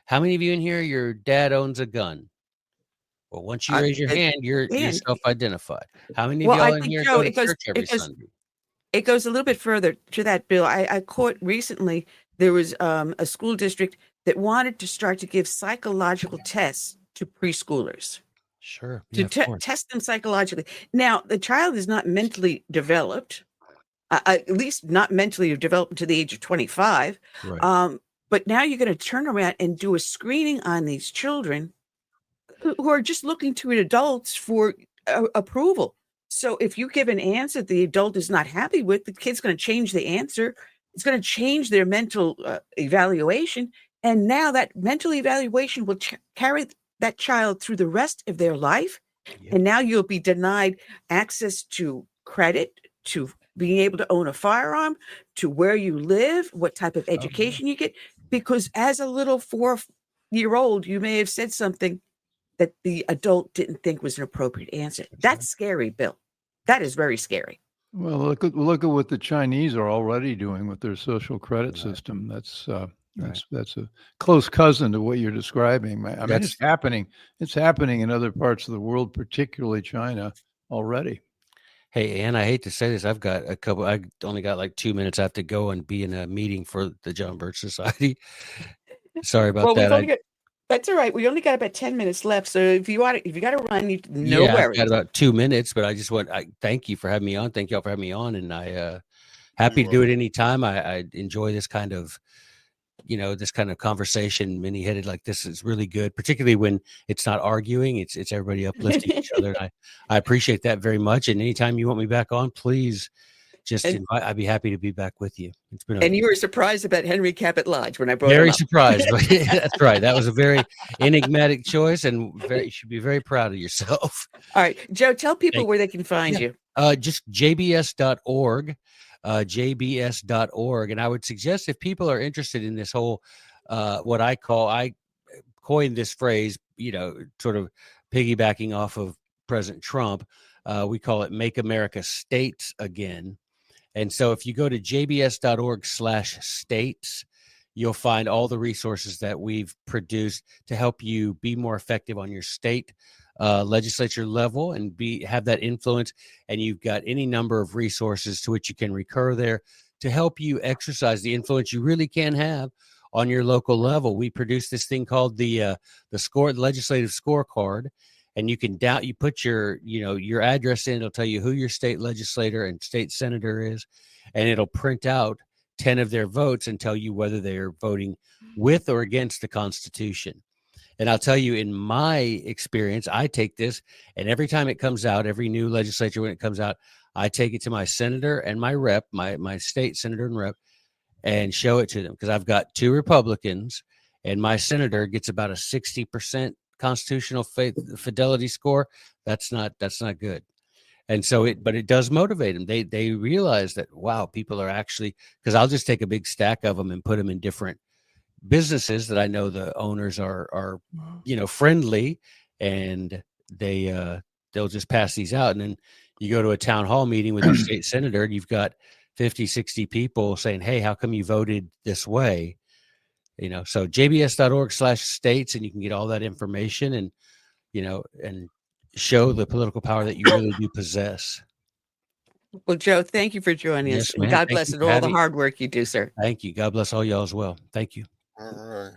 how many of you in here, your dad owns a gun? Well, once you raise your hand, you're self-identified. How many of y'all in here go to church every Sunday?
It goes a little bit further to that, Bill. I caught recently there was a school district that wanted to start to give psychological tests to preschoolers.
Sure.
To test them psychologically. Now, the child is not mentally developed, at least not mentally developed to the age of 25.
Right.
But now you're going to turn around and do a screening on these children who are just looking to adults for approval. So if you give an answer the adult is not happy with, the kid's going to change the answer. It's going to change their mental evaluation. And now that mental evaluation will carry that child through the rest of their life. Yep. And now you'll be denied access to credit, to being able to own a firearm, to where you live, what type of education you get. Because as a little 4-year-old, you may have said something that the adult didn't think was an appropriate answer. That's scary, Bill. That is very scary.
Well, look at what the Chinese are already doing with their social credit system. That's a close cousin to what you're describing. I mean, it's happening. It's happening in other parts of the world, particularly China, already.
Hey, Ann, I hate to say this. I only got like 2 minutes. I have to go and be in a meeting for the John Birch Society. Sorry about that.
That's all right. We only got about 10 minutes left. So if you got to run, worries.
I've got about 2 minutes, but I thank you for having me on. Thank y'all for having me on. And I happy to do it anytime. I enjoy this kind of, this kind of conversation, many-headed like this is really good, particularly when it's not arguing. It's everybody uplifting each other. And I appreciate that very much. And anytime you want me back on, please invite. I'd be happy to be back with you. It's been
you were surprised about Henry Cabot Lodge when I brought
very
him up.
Surprised. But that's right. That was a very enigmatic choice, and you should be very proud of yourself.
All right, Joe, tell people where they can find you.
Just jbs.org, jbs.org. And I would suggest if people are interested in this whole, I coined this phrase, sort of piggybacking off of President Trump. We call it Make America States Again. And so if you go to jbs.org/states, you'll find all the resources that we've produced to help you be more effective on your state legislature level and have that influence. And you've got any number of resources to which you can recur there to help you exercise the influence you really can have on your local level. We produce this thing called the legislative scorecard. And you can you put your address in. It'll tell you who your state legislator and state senator is, and it'll print out 10 of their votes and tell you whether they're voting with or against the Constitution. And I'll tell you, in my experience, I take this, and every time it comes out, every new legislature when it comes out, I take it to my senator and my rep, my state senator and rep, and show it to them because I've got 2 Republicans, and my senator gets about a 60% constitutional fidelity score. That's not good. And so but it does motivate them. They realize that, wow, people are actually, because I'll just take a big stack of them and put them in different businesses that I know the owners are friendly, and they'll just pass these out. And then you go to a town hall meeting with your state senator, and you've got 50, 60 people saying, hey, how come you voted this way? So jbs.org/states, and you can get all that information and show the political power that you really do possess.
Well, Joe, thank you for joining us.
Yes, ma'am.
God bless and all the hard work you do, sir.
Thank you. God bless all y'all as well. Thank you.
All right.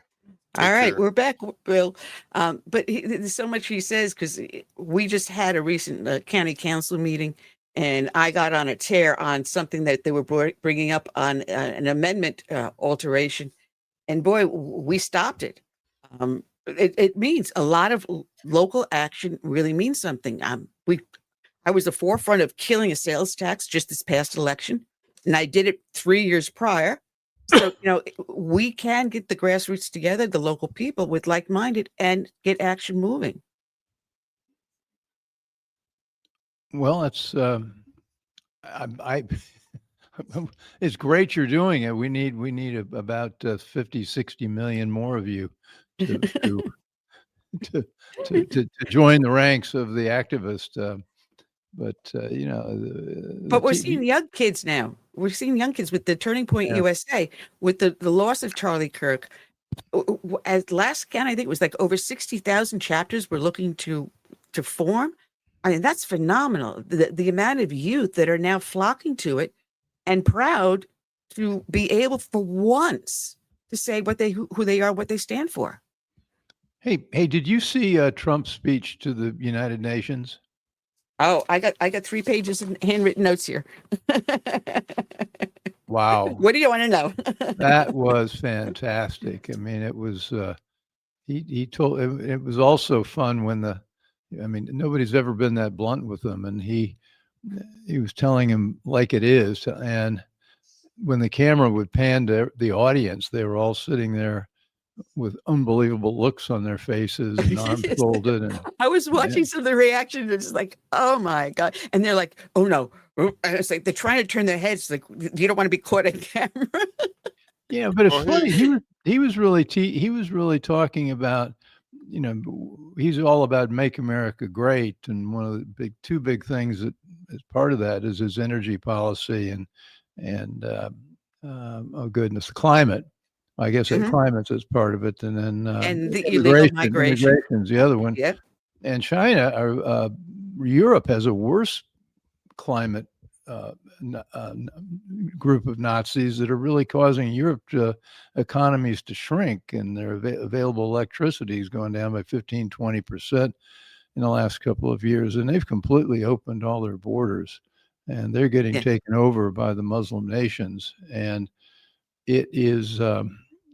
All right, we're back, Bill. But there's so much he says, because we just had a recent county council meeting, and I got on a tear on something that they were bringing up on an amendment alteration. And boy, we stopped it. It means a lot of local action really means something. I was the forefront of killing a sales tax just this past election, and I did it 3 years prior. So, we can get the grassroots together, the local people with like-minded, and get action moving.
Well, it's it's great you're doing it. We need about 50, 60 million more of you to join the ranks of the activists. But
we're seeing young kids now. We're seeing young kids with the Turning Point USA, with the loss of Charlie Kirk. At last count, I think it was like over 60,000 chapters we're looking to form. I mean, that's phenomenal. The amount of youth that are now flocking to it and proud to be able for once to say who they are, what they stand for.
Hey, did you see Trump's speech to the United Nations?
Oh, I got 3 pages of handwritten notes here.
Wow.
What do you want to know?
That was fantastic. I mean, it was, he told, it was also fun when nobody's ever been that blunt with him. And he was telling him like it is. And when the camera would pan to the audience, they were all sitting there with unbelievable looks on their faces and arms folded. And
I was watching some of the reactions. It's like, oh my God. And they're like, oh no. And it's like, they're trying to turn their heads. Like, you don't want to be caught on camera.
Yeah. But it's funny. He was really talking about, he's all about make America great. And one of the two big things that is part of that is his energy policy and oh goodness, climate. I guess climate's is part of it, and then
and the illegal migration
is the other one.
Yep.
And China, Europe has a worse climate group of Nazis that are really causing Europe economies to shrink, and their available electricity is going down by 15-20% in the last couple of years, and they've completely opened all their borders, and they're getting taken over by the Muslim nations, and it is.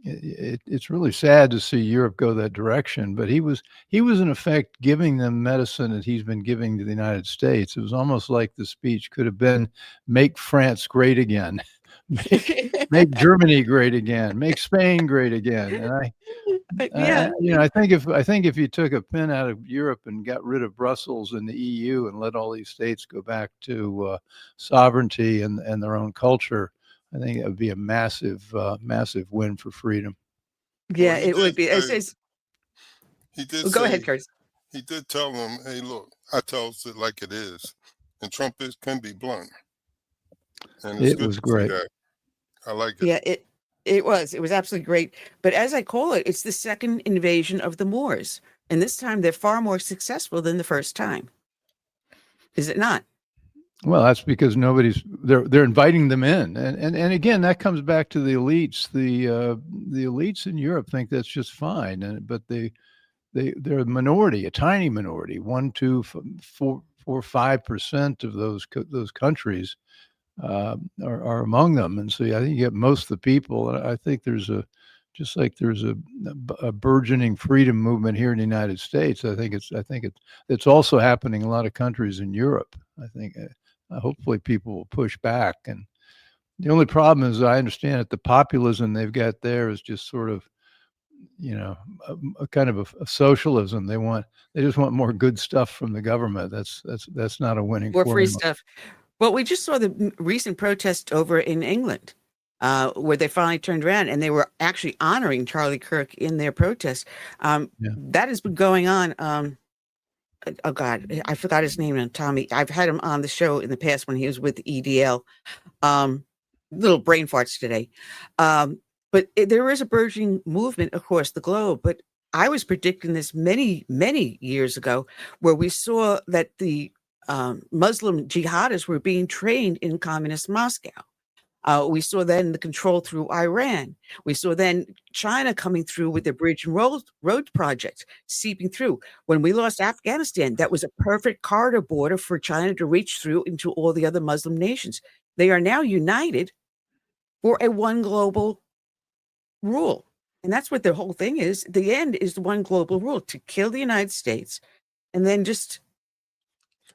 It's really sad to see Europe go that direction, but he was in effect giving them medicine that he's been giving to the United States. It was almost like the speech could have been "Make France great again, make Germany great again, make Spain great again." And I think if you took a pin out of Europe and got rid of Brussels and the EU and let all these states go back to sovereignty and their own culture, I think it would be a massive win for freedom.
Yeah, well, it would be.
He did.
Go ahead, Curtis.
He did tell them, "Hey, look, I tells it like it is," and Trump can be blunt. And
it was great.
I like it.
Yeah, it was absolutely great. But as I call it, it's the second invasion of the Moors, and this time they're far more successful than the first time. Is it not?
Well, that's because they're inviting them in, and again, that comes back to the elites. The elites in Europe think that's just fine, but they're a minority, a tiny minority, 1, 2, 4, 5% of those countries are among them, and so I think you get most of the people. I think there's a burgeoning freedom movement here in the United States. I think it's also happening in a lot of countries in Europe. I think. Hopefully people will push back. And the only problem is, I understand that the populism they've got there is just sort of, a kind of a socialism. They just want more good stuff from the government. That's not a winning
more
formula.
Free stuff. Well, we just saw the recent protest over in England. where they finally turned around and they were actually honoring Charlie Kirk in their protest. That has been going on. Oh God, I forgot his name now. Tommy. I've had him on the show in the past when he was with EDL. Little brain farts today. But there is a burgeoning movement across the globe. But I was predicting this many, many years ago, where we saw that the Muslim jihadists were being trained in communist Moscow. We saw then the control through Iran. We saw then China coming through with their bridge and road projects, seeping through. When we lost Afghanistan, that was a perfect corridor border for China to reach through into all the other Muslim nations. They are now united for a one global rule. And that's what the whole thing is. The end is the one global rule, to kill the United States. And then just,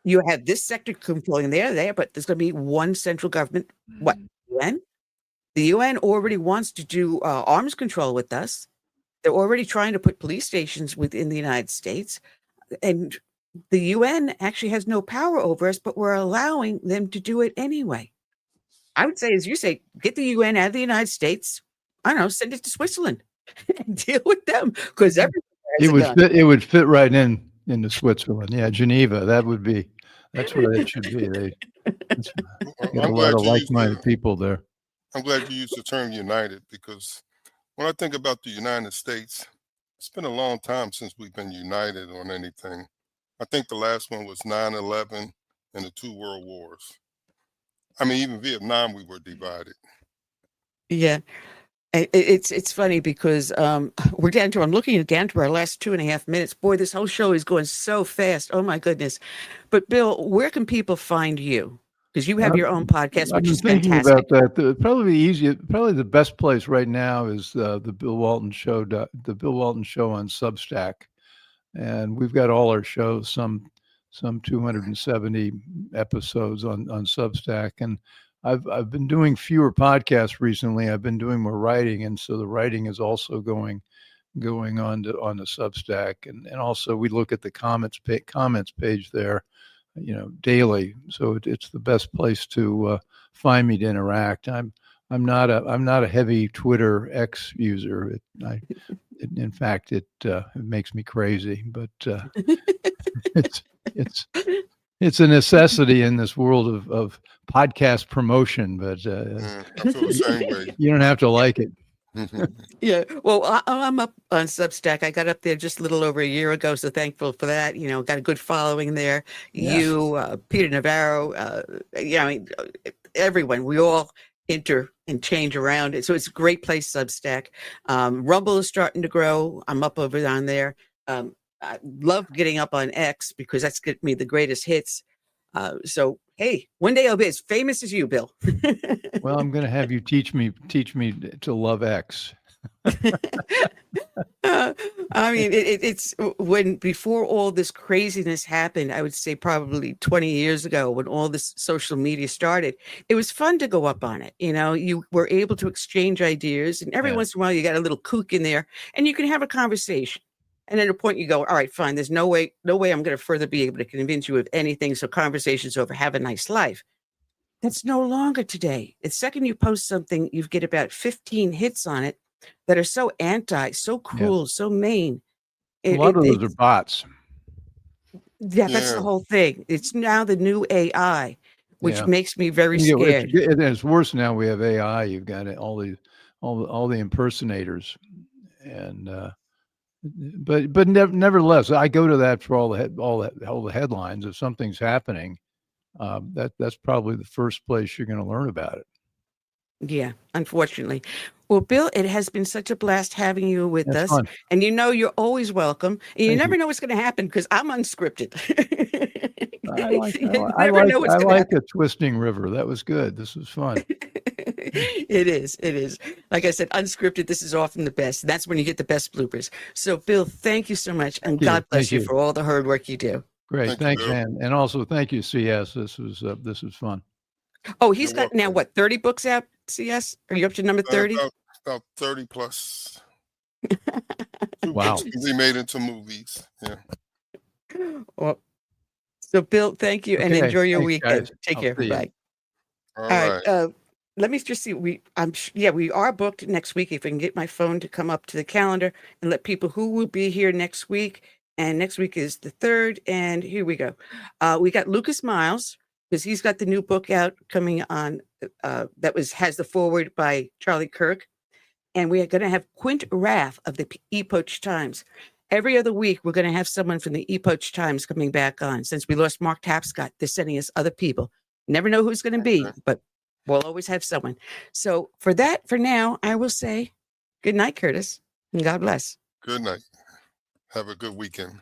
you have this sector controlling there, but there's going to be one central government. What? UN? The UN already wants to do arms control with us. They're already trying to put police stations within the United States. And the UN actually has no power over us, but we're allowing them to do it anyway. I would say, as you say, get the UN out of the United States. I don't know, send it to Switzerland and deal with them, because
it would fit right into Switzerland. Yeah, Geneva. That's where it should be. There's a lot of like-minded people there.
I'm glad you used the term united, because when I think about the United States, it's been a long time since we've been united on anything. I think the last one was 9/11 and the 2 world wars. I mean, even Vietnam, we were divided.
Yeah. It's funny because I'm looking down to our last 2.5 minutes. Boy, this whole show is going so fast. Oh my goodness. But Bill, where can people find you? Because you have your own podcast, which is fantastic.
About that. Probably the best place right now is the Bill Walton Show, the Bill Walton Show on Substack. And we've got all our shows, some 270 episodes on Substack. And I've been doing fewer podcasts recently. I've been doing more writing, and so the writing is also going on the Substack, and also we look at the comments page there, daily. So it's the best place to find me to interact. I'm not a heavy Twitter X user. In fact, it makes me crazy, but it's a necessity in this world of podcast promotion, but
I feel the same way.
You don't have to like it.
Yeah. Well, I'm up on Substack. I got up there just a little over a year ago, so thankful for that. Got a good following there. Yes. You, Peter Navarro, everyone, we all enter and change around it. So it's a great place, Substack. Rumble is starting to grow. I'm up over on there. I love getting up on X because that's getting me the greatest hits. So, hey, one day I'll be as famous as you, Bill.
Well, I'm going to have you teach me to love X.
I mean, it's when before all this craziness happened, I would say probably 20 years ago when all this social media started, it was fun to go up on it. You were able to exchange ideas, and every once in a while you got a little kook in there and you can have a conversation. And at a point you go, all right, fine. There's no way I'm going to further be able to convince you of anything. So conversation's over. Have a nice life. That's no longer today. The second you post something, you get about 15 hits on it that are so so cruel, so mean.
A lot of those are bots.
Yeah, that's the whole thing. It's now the new AI, which makes me very scared.
It's worse now. We have AI. You've got all the impersonators, and but nevertheless, I go to that for all the headlines. If something's happening, that's probably the first place you're going to learn about it.
Yeah, unfortunately. Well, Bill, it has been such a blast having you with us.
Fun.
And you're always welcome. And you never know what's going to happen because I'm unscripted.
I like a twisting river. That was good. This was fun.
It is. Like I said, unscripted, this is often the best. That's when you get the best bloopers. So, Bill, thank you so much. And God bless you for all the hard work you do.
Great. Thanks, man. And also, thank you, CS. This was fun.
Oh, he's got now, 30 books out, CS? Are you up to number 30?
About 30 plus.
Wow.
They made into movies. Yeah.
Well, so Bill, thank you and enjoy your weekend.
Guys.
Take care. Bye.
All right.
let me just see. We are booked next week. If I can get my phone to come up to the calendar and let people who will be here next week. And next week is the 3rd. And here we go. We got Lucas Miles, because he's got the new book out coming on has the foreword by Charlie Kirk. And we are going to have Quint Raff of the Epoch Times. Every other week, we're going to have someone from the Epoch Times coming back on. Since we lost Mark Tapscott, they're sending us other people. Never know who's going to be, but we'll always have someone. So for now, I will say good night, Curtis, and God bless.
Good night. Have a good weekend.